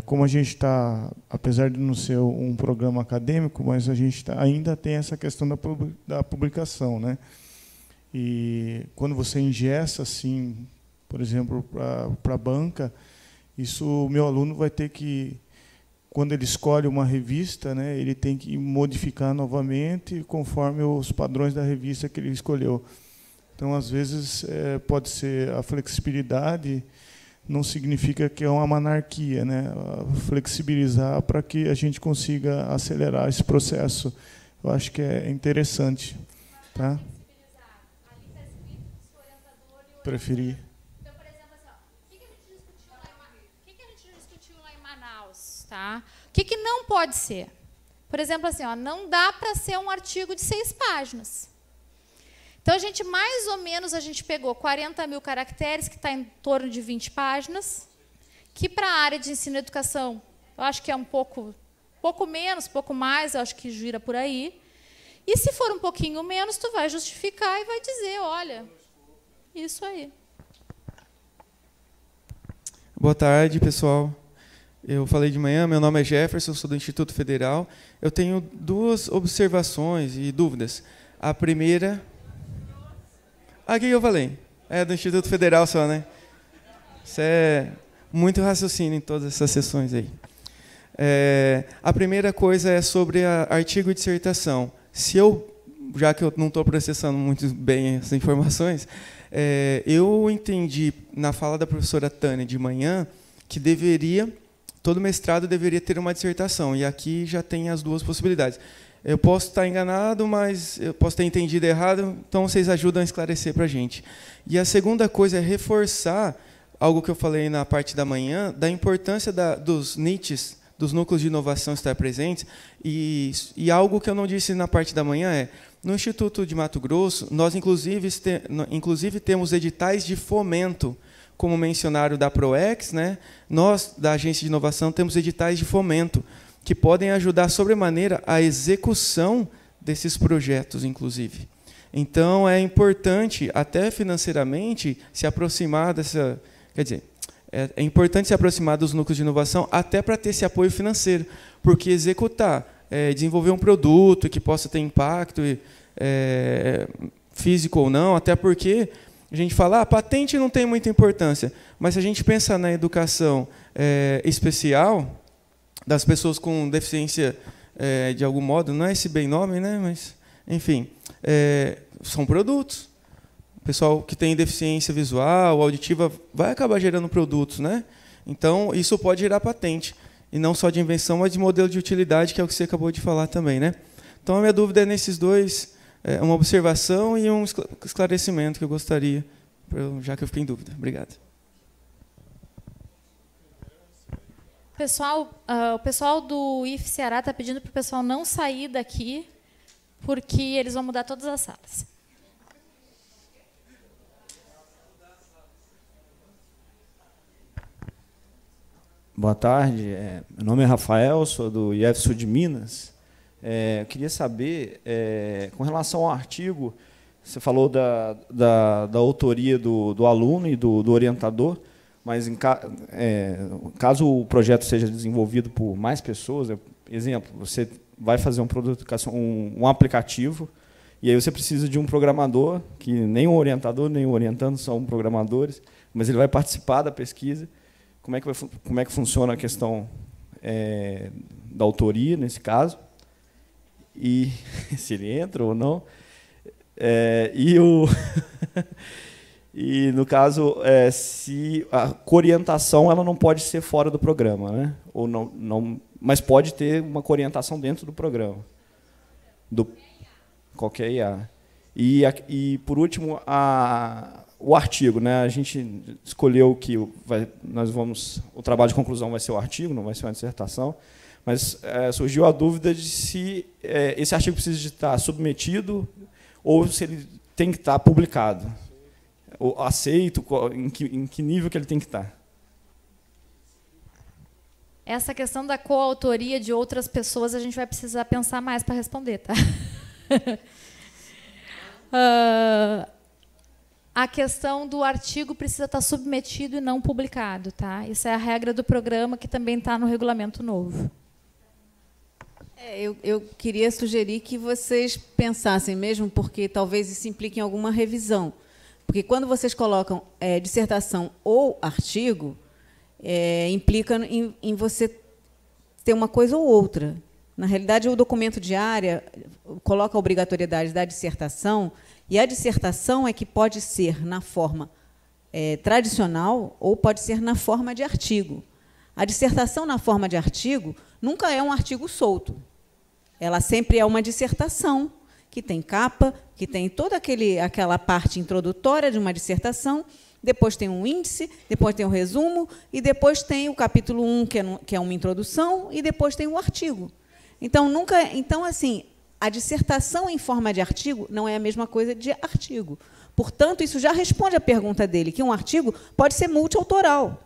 K: como a gente está, apesar de não ser um programa acadêmico, mas a gente ainda tem essa questão da publicação, né? E quando você ingessa, assim, por exemplo, para a banca, isso o meu aluno vai ter que, quando ele escolhe uma revista, né, ele tem que modificar novamente conforme os padrões da revista que ele escolheu. Então, às vezes, pode ser a flexibilidade, não significa que é uma anarquia, né? Flexibilizar para que a gente consiga acelerar esse processo. Eu acho que é interessante. Tá? Preferir.
A: Então, por exemplo, assim, o que a gente discutiu lá em Manaus? Tá? O que não pode ser? Por exemplo, assim, não dá para ser um artigo de 6 páginas. Então, mais ou menos, a gente pegou 40 mil caracteres, que está em torno de 20 páginas, que para a área de ensino e educação, eu acho que é um pouco menos, pouco mais, eu acho que gira por aí. E se for um pouquinho menos, tu vai justificar e vai dizer, olha, isso aí.
L: Boa tarde, pessoal. Eu falei de manhã, meu nome é Jefferson, sou do Instituto Federal. Eu tenho 2 observações e dúvidas. A primeira... Aqui eu falei. É do Instituto Federal só, né? Isso é muito raciocínio em todas essas sessões aí. A primeira coisa é sobre artigo e dissertação. Já que eu não estou processando muito bem essas informações, eu entendi na fala da professora Tânia de manhã que todo mestrado deveria ter uma dissertação, e aqui já tem as 2 possibilidades. Eu posso estar enganado, mas eu posso ter entendido errado, então vocês ajudam a esclarecer para a gente. E a segunda coisa é reforçar algo que eu falei na parte da manhã, da importância dos NITs, dos núcleos de inovação estar presentes, e algo que eu não disse na parte da manhã no Instituto de Mato Grosso, nós inclusive temos editais de fomento, como mencionaram da ProEx, né? Nós, da Agência de Inovação, temos editais de fomento, que podem ajudar sobremaneira a execução desses projetos, inclusive. Então, é importante, até financeiramente, se aproximar dessa... Quer dizer, é importante se aproximar dos núcleos de inovação até para ter esse apoio financeiro, porque executar, desenvolver um produto que possa ter impacto físico ou não, até porque a gente fala, a patente não tem muita importância, mas se a gente pensa na educação especial das pessoas com deficiência, de algum modo, não é esse bem nome, né? Mas, enfim, são produtos. O pessoal que tem deficiência visual, auditiva, vai acabar gerando produtos, né? Então, isso pode gerar patente. E não só de invenção, mas de modelo de utilidade, que é o que você acabou de falar também, né? Então, a minha dúvida é nesses dois, uma observação e um esclarecimento que eu gostaria, já que eu fiquei em dúvida. Obrigado.
A: Pessoal, o pessoal do IF Ceará está pedindo para o pessoal não sair daqui, porque eles vão mudar todas as salas.
M: Boa tarde, meu nome é Rafael, sou do IF Sul de Minas. Eu queria saber, com relação ao artigo, você falou da autoria do aluno e do orientador, mas caso o projeto seja desenvolvido por mais pessoas, exemplo, você vai fazer um produto de educação, um aplicativo, e aí você precisa de um programador, que nem o orientador nem o orientando são programadores, mas ele vai participar da pesquisa. Como é que funciona a questão da autoria, nesse caso? E se ele entra ou não? E, no caso, se a coorientação ela não pode ser fora do programa, né? Ou não, mas pode ter uma coorientação dentro do programa. Qualquer IA. E, por último, o artigo, né? A gente escolheu que o trabalho de conclusão vai ser o artigo, não vai ser uma dissertação, mas surgiu a dúvida de se esse artigo precisa de estar submetido ou se ele tem que estar publicado, ou aceito, em que nível que ele tem que estar.
A: Essa questão da coautoria de outras pessoas a gente vai precisar pensar mais para responder, tá? A questão do artigo precisa estar submetido e não publicado, tá? Isso é a regra do programa que também está no regulamento novo.
N: Eu queria sugerir que vocês pensassem mesmo, porque talvez isso implique em alguma revisão. Porque quando vocês colocam dissertação ou artigo, implica em você ter uma coisa ou outra. Na realidade, o documento de área coloca a obrigatoriedade da dissertação, e a dissertação é que pode ser na forma tradicional ou pode ser na forma de artigo. A dissertação na forma de artigo nunca é um artigo solto. Ela sempre é uma dissertação, que tem capa, que tem toda aquela parte introdutória de uma dissertação, depois tem um índice, depois tem um resumo, e depois tem o capítulo 1, que é uma introdução, e depois tem o artigo. Então, assim, a dissertação em forma de artigo não é a mesma coisa de artigo. Portanto, isso já responde à pergunta dele, que um artigo pode ser multiautoral.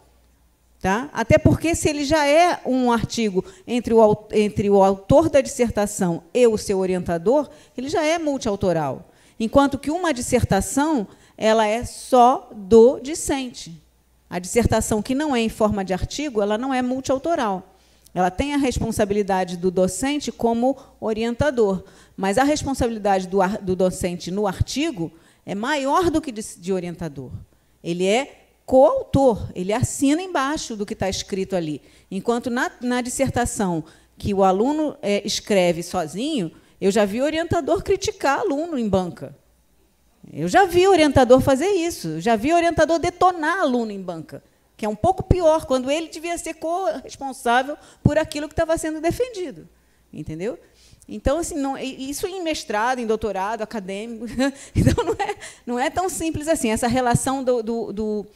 N: Tá? Até porque, se ele já é um artigo entre o autor da dissertação e o seu orientador, ele já é multiautoral. Enquanto que uma dissertação ela é só do discente. A dissertação que não é em forma de artigo, ela não é multiautoral. Ela tem a responsabilidade do docente como orientador, mas a responsabilidade do docente no artigo é maior do que de orientador. Ele é coautor, ele assina embaixo do que está escrito ali. Enquanto na dissertação que o aluno escreve sozinho, eu já vi orientador criticar aluno em banca. Eu já vi orientador fazer isso, já vi orientador detonar aluno em banca, que é um pouco pior, quando ele devia ser corresponsável por aquilo que estava sendo defendido. Entendeu? Então, assim, isso em mestrado, em doutorado, acadêmico, então não é tão simples assim, essa relação do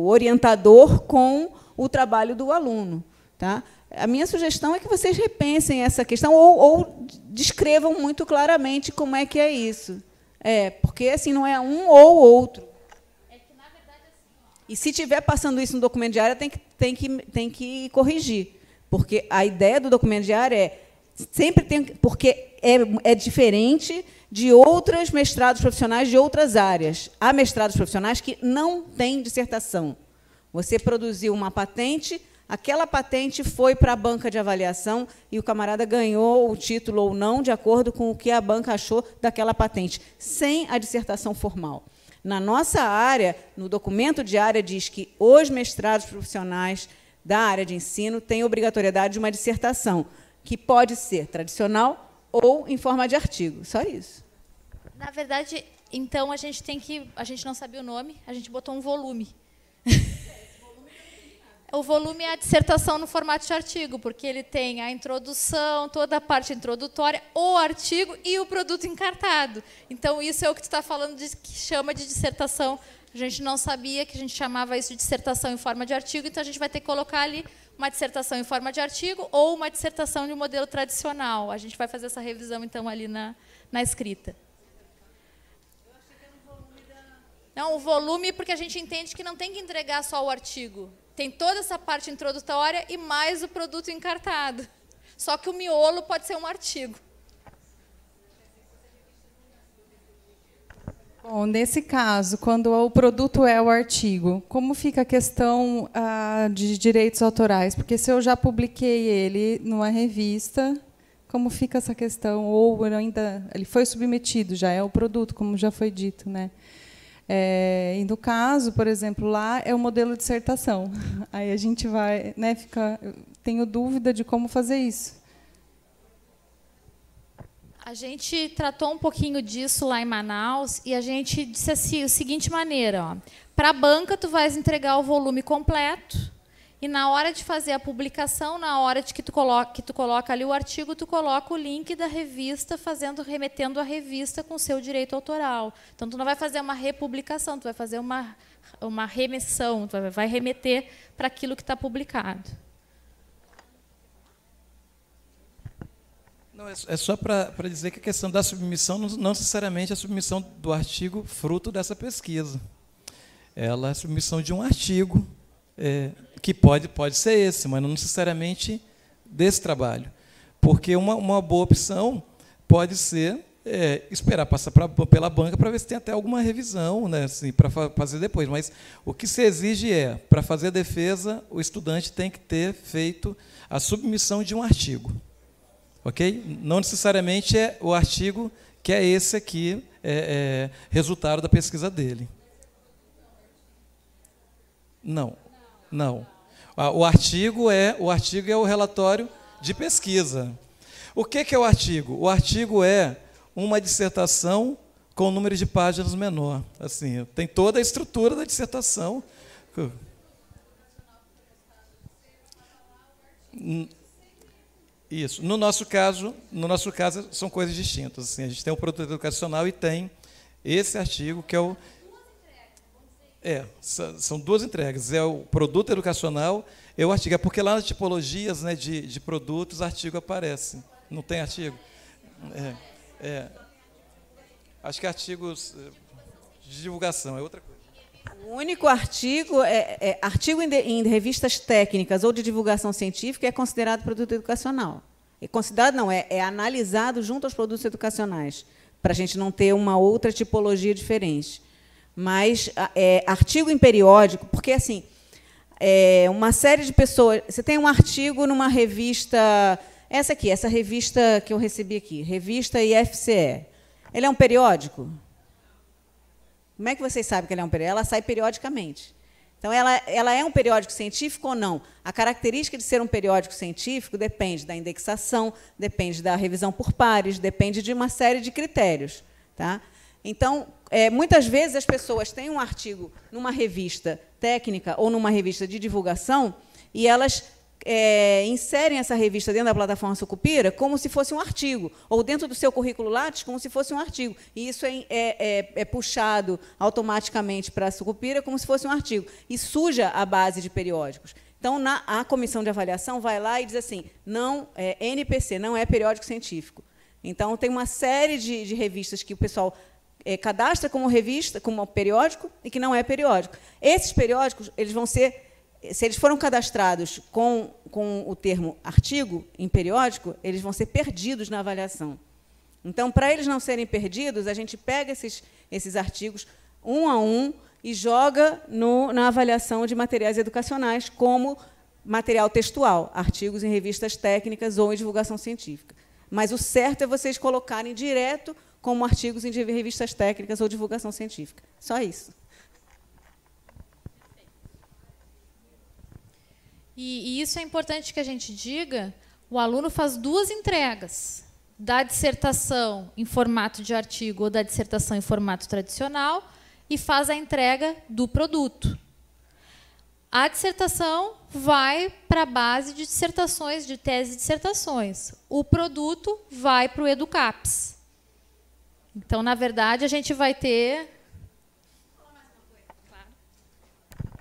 N: orientador com o trabalho do aluno. Tá? A minha sugestão é que vocês repensem essa questão ou descrevam muito claramente como é que é isso. Porque assim, não é um ou outro. E se estiver passando isso no documento de área, tem que corrigir. Porque a ideia do documento de área é Sempre tem, porque é diferente de outros mestrados profissionais de outras áreas. Há mestrados profissionais que não têm dissertação. Você produziu uma patente, aquela patente foi para a banca de avaliação e o camarada ganhou o título ou não, de acordo com o que a banca achou daquela patente, sem a dissertação formal. Na nossa área, no documento de área, diz que os mestrados profissionais da área de ensino têm obrigatoriedade de uma dissertação, que pode ser tradicional ou em forma de artigo. Só isso.
A: Na verdade, então, a gente não sabia o nome, a gente botou um volume. O volume é a dissertação no formato de artigo, porque ele tem a introdução, toda a parte introdutória, o artigo e o produto encartado. Então, isso é o que tu está falando, que chama de dissertação. A gente não sabia que a gente chamava isso de dissertação em forma de artigo, então a gente vai ter que colocar ali uma dissertação em forma de artigo ou uma dissertação de um modelo tradicional. A gente vai fazer essa revisão, então, ali na escrita. Não, o volume, porque a gente entende que não tem que entregar só o artigo. Tem toda essa parte introdutória e mais o produto encartado. Só que o miolo pode ser um artigo.
O: Bom, nesse caso, quando o produto é o artigo, como fica a questão de direitos autorais? Porque se eu já publiquei ele numa revista, como fica essa questão? Ou ainda ele foi submetido, já é o produto, como já foi dito, né? E no caso, por exemplo, lá é o modelo de dissertação. Aí a gente vai, né, tenho dúvida de como fazer isso.
A: A gente tratou um pouquinho disso lá em Manaus e a gente disse assim, da seguinte maneira: para a banca tu vais entregar o volume completo e na hora de fazer a publicação, na hora de que tu coloca ali o artigo, tu coloca o link da revista, remetendo a revista com o seu direito autoral. Então, tu não vai fazer uma republicação, tu vai fazer uma remissão, tu vai remeter para aquilo que está publicado.
P: Não, é só para dizer que a questão da submissão não necessariamente é a submissão do artigo fruto dessa pesquisa. Ela é a submissão de um artigo, que pode ser esse, mas não necessariamente desse trabalho. Porque uma boa opção pode ser esperar passar pela banca para ver se tem até alguma revisão, né, assim, para fazer depois. Mas o que se exige para fazer a defesa, o estudante tem que ter feito a submissão de um artigo. Ok? Não necessariamente é o artigo que é esse aqui, resultado da pesquisa dele. Não. O artigo é o relatório de pesquisa. O que é o artigo? O artigo é uma dissertação com um número de páginas menor. Assim, tem toda a estrutura da dissertação. Isso. No nosso caso são coisas distintas. Assim, a gente tem o produto educacional e tem esse artigo que é o... são duas entregas. É o produto educacional e o artigo. É porque lá nas tipologias, né, de produtos, artigo aparece. Não tem artigo? Acho que artigos de divulgação é outra coisa.
N: O único artigo artigo em revistas técnicas ou de divulgação científica é considerado produto educacional. Considerado não, é analisado junto aos produtos educacionais, para a gente não ter uma outra tipologia diferente. Mas artigo em periódico, porque assim, uma série de pessoas... Você tem um artigo numa revista... Essa revista que eu recebi aqui, revista IFCE. Ele é um periódico? Como é que vocês sabem que ele é um periódico? Ela sai periodicamente. Então, ela é um periódico científico ou não? A característica de ser um periódico científico depende da indexação, depende da revisão por pares, depende de uma série de critérios. Tá? Então, muitas vezes as pessoas têm um artigo numa revista técnica ou numa revista de divulgação e elas inserem essa revista dentro da plataforma Sucupira como se fosse um artigo, ou dentro do seu currículo Lattes como se fosse um artigo. E isso é puxado automaticamente para a Sucupira como se fosse um artigo. E suja a base de periódicos. Então, a comissão de avaliação vai lá e diz assim, não, NPC, não é periódico científico. Então, tem uma série de revistas que o pessoal cadastra como revista, como periódico, e que não é periódico. Esses periódicos eles vão ser se eles foram cadastrados com o termo artigo em periódico, eles vão ser perdidos na avaliação. Então, para eles não serem perdidos, a gente pega esses artigos um a um e joga na avaliação de materiais educacionais como material textual, artigos em revistas técnicas ou em divulgação científica. Mas o certo é vocês colocarem direto como artigos em revistas técnicas ou divulgação científica. Só isso.
A: E isso é importante que a gente diga, o aluno faz 2 entregas, da dissertação em formato de artigo ou da dissertação em formato tradicional, e faz a entrega do produto. A dissertação vai para a base de dissertações, de tese e dissertações. O produto vai para o EduCaps. Então, na verdade, a gente vai ter...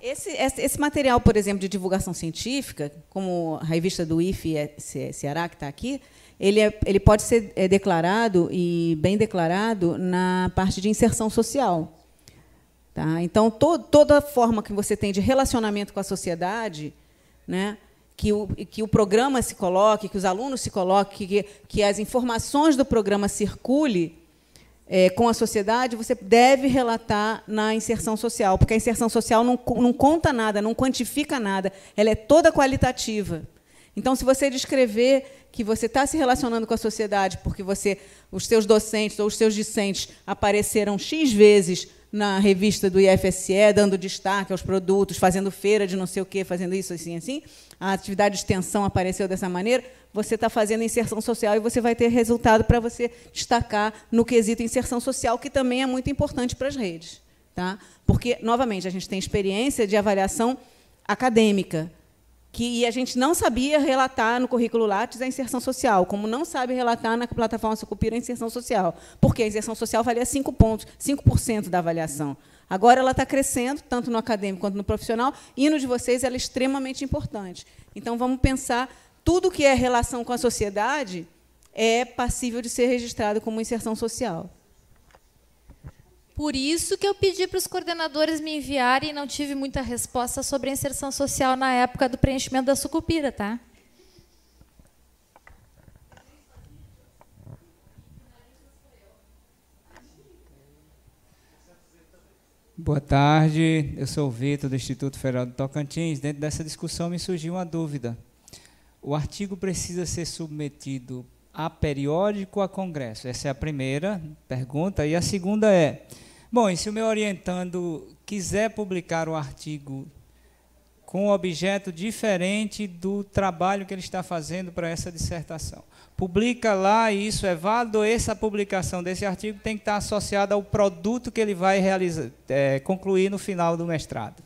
N: Esse material, por exemplo, de divulgação científica, como a revista do IFE Ceará, que está aqui, ele pode ser declarado, e bem declarado, na parte de inserção social. Tá? Então, toda forma que você tem de relacionamento com a sociedade, né, que o programa se coloque, que os alunos se coloquem, que as informações do programa circulem com a sociedade, você deve relatar na inserção social, porque a inserção social não conta nada, não quantifica nada, ela é toda qualitativa. Então, se você descrever que você está se relacionando com a sociedade porque os seus docentes ou os seus discentes apareceram X vezes na revista do IFSE, dando destaque aos produtos, fazendo feira de não sei o quê, fazendo isso, assim, a atividade de extensão apareceu dessa maneira, você está fazendo inserção social e você vai ter resultado para você destacar no quesito inserção social, que também é muito importante para as redes. Tá? Porque, novamente, a gente tem experiência de avaliação acadêmica, e a gente não sabia relatar no currículo Lattes a inserção social, como não sabe relatar na plataforma Sucupira a inserção social, porque a inserção social valia 5 pontos, 5% da avaliação. Agora ela está crescendo, tanto no acadêmico quanto no profissional, e no de vocês ela é extremamente importante. Então, vamos pensar, tudo que é relação com a sociedade é passível de ser registrado como inserção social.
A: Por isso que eu pedi para os coordenadores me enviarem e não tive muita resposta sobre a inserção social na época do preenchimento da Sucupira, tá?
Q: Boa tarde, eu sou o Vitor, do Instituto Federal do Tocantins. Dentro dessa discussão me surgiu uma dúvida. O artigo precisa ser submetido a periódico ou a congresso? Essa é a primeira pergunta. E a segunda é, bom, e se o meu orientando quiser publicar um artigo com um objeto diferente do trabalho que ele está fazendo para essa dissertação? Publica lá e isso é válido, essa publicação desse artigo tem que estar associada ao produto que ele vai realizar, concluir no final do mestrado.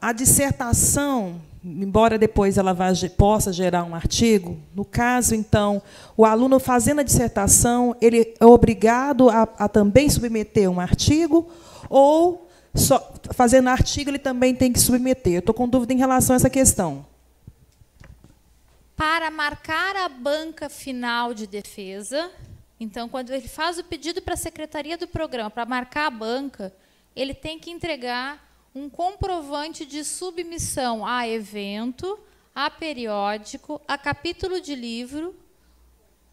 D: A dissertação, embora depois ela possa gerar um artigo, no caso, então, o aluno fazendo a dissertação, ele é obrigado a também submeter um artigo, ou só fazendo artigo ele também tem que submeter? Eu estou com dúvida em relação a essa questão.
A: Para marcar a banca final de defesa, então, quando ele faz o pedido para a secretaria do programa para marcar a banca, ele tem que entregar um comprovante de submissão a evento, a periódico, a capítulo de livro.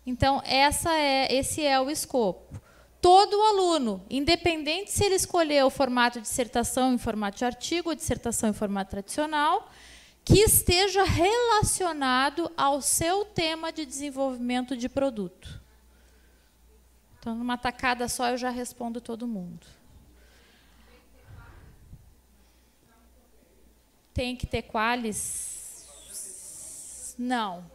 A: Então, esse é o escopo. Todo aluno, independente se ele escolher o formato de dissertação em formato de artigo ou dissertação em formato tradicional, que esteja relacionado ao seu tema de desenvolvimento de produto. Então, numa tacada só, eu já respondo todo mundo. Tem que ter qualis? Não.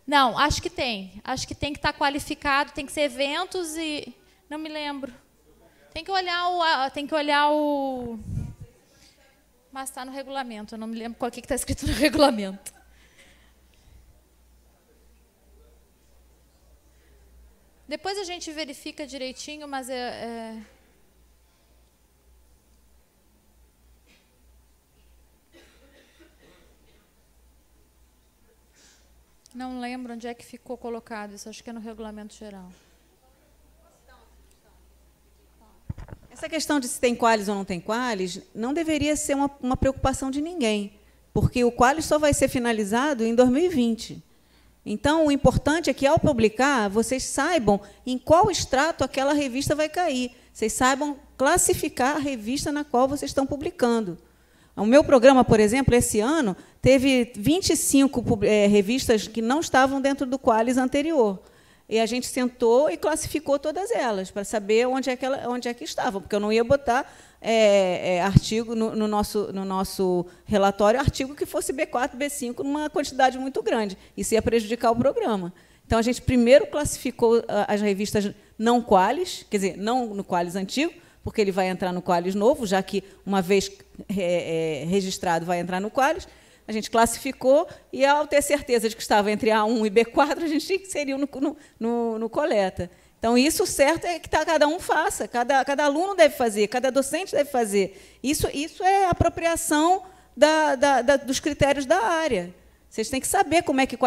A: Não, acho que tem. Acho que tem que estar qualificado, tem que ser eventos e... Não me lembro. Tem que olhar o... Mas está no regulamento, eu não me lembro qual que está escrito no regulamento. Depois a gente verifica direitinho, mas Não lembro onde é que ficou colocado isso, acho que é no regulamento geral.
N: Essa questão de se tem qualis ou não tem qualis não deveria ser uma preocupação de ninguém, porque o qualis só vai ser finalizado em 2020. Então, o importante é que, ao publicar, vocês saibam em qual extrato aquela revista vai cair. Vocês saibam classificar a revista na qual vocês estão publicando. O meu programa, por exemplo, esse ano, teve 25 revistas que não estavam dentro do qualis anterior. E a gente sentou e classificou todas elas, para saber onde é que estavam, porque eu não ia botar artigo no nosso relatório, artigo que fosse B4, B5, numa quantidade muito grande. Isso ia prejudicar o programa. Então, a gente primeiro classificou as revistas não qualis, quer dizer, não no qualis antigo, porque ele vai entrar no qualis novo, já que, uma vez registrado, vai entrar no qualis. A gente classificou e, ao ter certeza de que estava entre A1 e B4, a gente inseriu no coleta. Então, isso certo é que cada um faça, cada aluno deve fazer, cada docente deve fazer. Isso é apropriação dos critérios da área. Vocês têm que saber como é que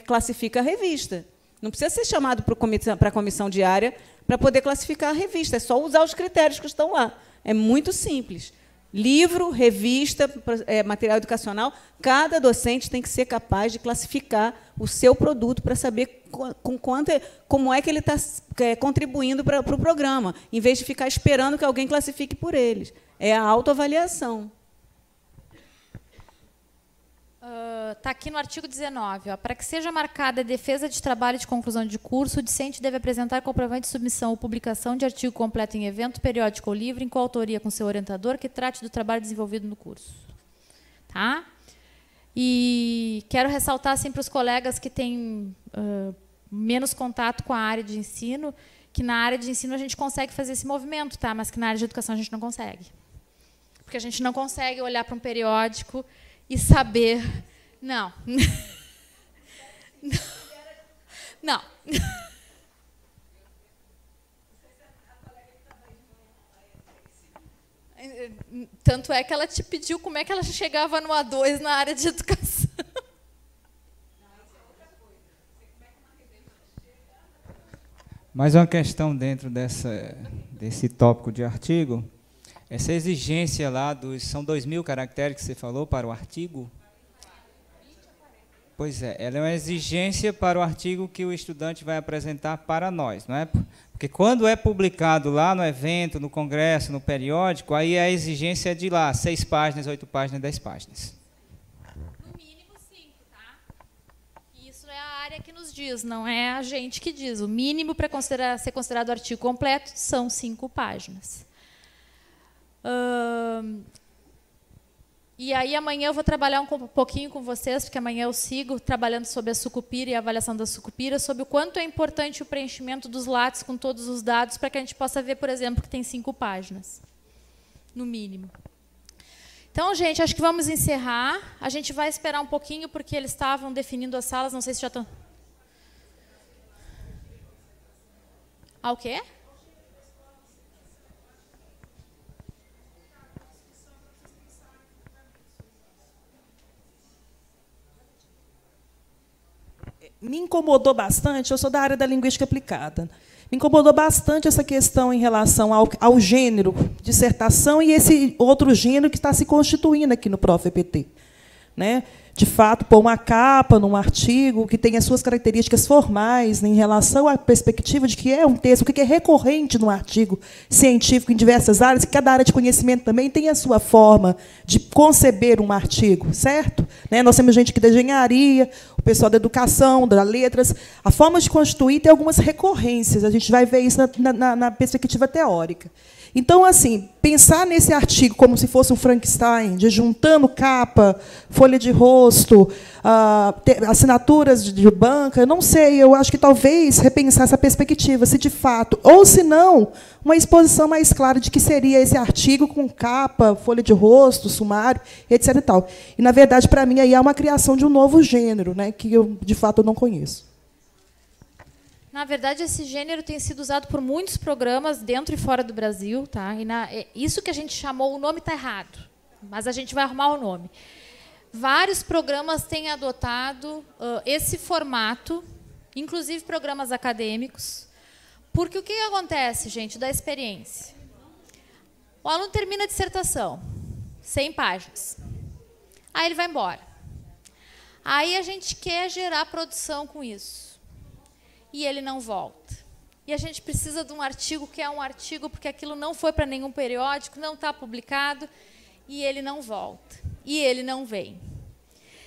N: classifica a revista. Não precisa ser chamado para a comissão de área para poder classificar a revista, é só usar os critérios que estão lá. É muito simples. Livro, revista, material educacional, cada docente tem que ser capaz de classificar o seu produto para saber como é que ele está contribuindo para o programa, em vez de ficar esperando que alguém classifique por eles. É a autoavaliação.
A: Está aqui no artigo 19. Para que seja marcada a defesa de trabalho de conclusão de curso, o discente deve apresentar comprovante de submissão ou publicação de artigo completo em evento, periódico ou livro, em coautoria com seu orientador, que trate do trabalho desenvolvido no curso. Tá? E quero ressaltar assim, para os colegas que têm menos contato com a área de ensino, que na área de ensino a gente consegue fazer esse movimento, tá? Mas que na área de educação a gente não consegue. Porque a gente não consegue olhar para um periódico e saber... Não. Não. Tanto é que ela te pediu como é que ela chegava no A2 na área de educação.
Q: Mais uma questão dentro desse tópico de artigo. Essa exigência lá são 2.000 caracteres que você falou para o artigo? Pois é, ela é uma exigência para o artigo que o estudante vai apresentar para nós, não é? Porque quando é publicado lá no evento, no congresso, no periódico, aí a exigência é de lá, 6 páginas, 8 páginas, 10 páginas.
A: No mínimo 5, tá? Isso é a área que nos diz, não é a gente que diz. O mínimo para ser considerado artigo completo são 5 páginas. E aí amanhã eu vou trabalhar um pouquinho com vocês, porque amanhã eu sigo trabalhando sobre a sucupira e a avaliação da sucupira, sobre o quanto é importante o preenchimento dos lattes com todos os dados, para que a gente possa ver, por exemplo, que tem 5 páginas, no mínimo. Então, gente, acho que vamos encerrar. A gente vai esperar um pouquinho, porque eles estavam definindo as salas, não sei se já estão... Ah, o quê?
D: Me incomodou bastante, eu sou da área da linguística aplicada, me incomodou bastante essa questão em relação ao gênero, dissertação, e esse outro gênero que está se constituindo aqui no ProfEPT. Né? De fato, pôr uma capa num artigo que tem as suas características formais em relação à perspectiva de que é um texto, o que é recorrente no artigo científico em diversas áreas, que cada área de conhecimento também tem a sua forma de conceber um artigo, certo? Né? Nós temos gente aqui da engenharia, o pessoal da educação, das letras. A forma de constituir tem algumas recorrências, a gente vai ver isso na perspectiva teórica. Então, assim, pensar nesse artigo como se fosse um Frankenstein, de juntando capa, folha de rosto, assinaturas de banca, eu não sei, eu acho que talvez repensar essa perspectiva, se de fato, ou se não, uma exposição mais clara de que seria esse artigo com capa, folha de rosto, sumário, etc. E tal. E, na verdade, para mim, aí é uma criação de um novo gênero, né, que, de fato, eu não conheço.
A: Na verdade, esse gênero tem sido usado por muitos programas dentro e fora do Brasil. Tá? E isso que a gente chamou, o nome está errado, mas a gente vai arrumar o nome. vários programas têm adotado esse formato, inclusive programas acadêmicos, porque o que acontece, gente, da experiência? O aluno termina a dissertação, 100 páginas. Aí ele vai embora. Aí a gente quer gerar produção com isso. E ele não volta. E a gente precisa de um artigo que é um artigo porque aquilo não foi para nenhum periódico, não está publicado, e ele não volta. E ele não vem.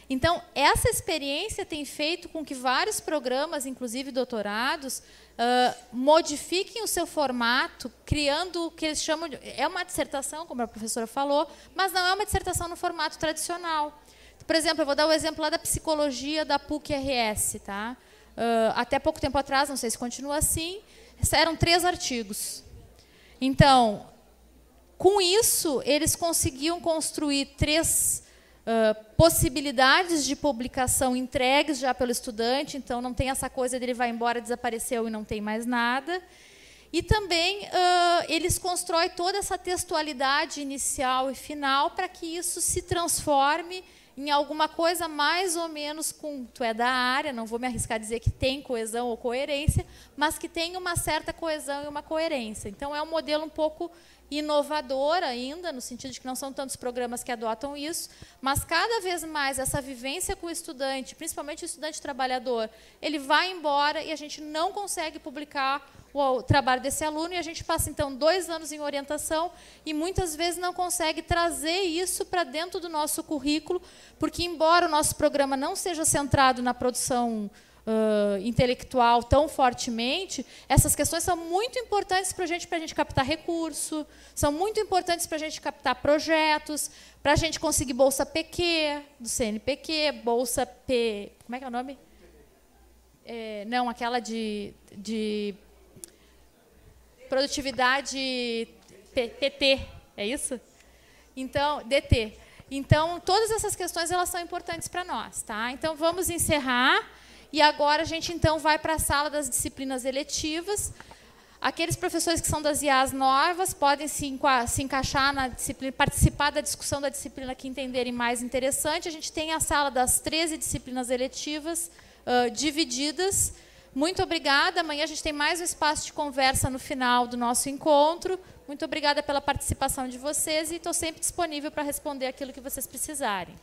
A: Então, essa experiência tem feito com que vários programas, inclusive doutorados, modifiquem o seu formato, criando o que eles chamam de... É uma dissertação, como a professora falou, mas não é uma dissertação no formato tradicional. Por exemplo, eu vou dar o exemplo lá da psicologia da PUC-RS. Tá? Até pouco tempo atrás, não sei se continua assim, eram 3 artigos. Então, com isso, eles conseguiam construir 3 possibilidades de publicação entregues já pelo estudante, então não tem essa coisa dele vai embora, desapareceu e não tem mais nada. E também eles constroem toda essa textualidade inicial e final para que isso se transforme em alguma coisa mais ou menos com... Tu é da área, não vou me arriscar a dizer que tem coesão ou coerência, mas que tem uma certa coesão e uma coerência. Então, é um modelo um pouco inovador ainda, no sentido de que não são tantos programas que adotam isso, mas cada vez mais essa vivência com o estudante, principalmente o estudante trabalhador, ele vai embora e a gente não consegue publicar o trabalho desse aluno, e a gente passa, então, 2 anos em orientação e muitas vezes não consegue trazer isso para dentro do nosso currículo, porque, embora o nosso programa não seja centrado na produção intelectual tão fortemente, essas questões são muito importantes para a gente captar recurso, são muito importantes para a gente captar projetos, para a gente conseguir bolsa PQ, do CNPq, bolsa P... Como é que é o nome? Não, aquela de produtividade PT, é isso? Então, DT. Então, todas essas questões elas são importantes para nós. Tá? Então, vamos encerrar. E agora a gente, então, vai para a sala das disciplinas eletivas. Aqueles professores que são das IAs novas podem se encaixar na disciplina, participar da discussão da disciplina que entenderem mais interessante. A gente tem a sala das 13 disciplinas eletivas divididas. Muito obrigada. Amanhã a gente tem mais um espaço de conversa no final do nosso encontro. Muito obrigada pela participação de vocês e estou sempre disponível para responder aquilo que vocês precisarem.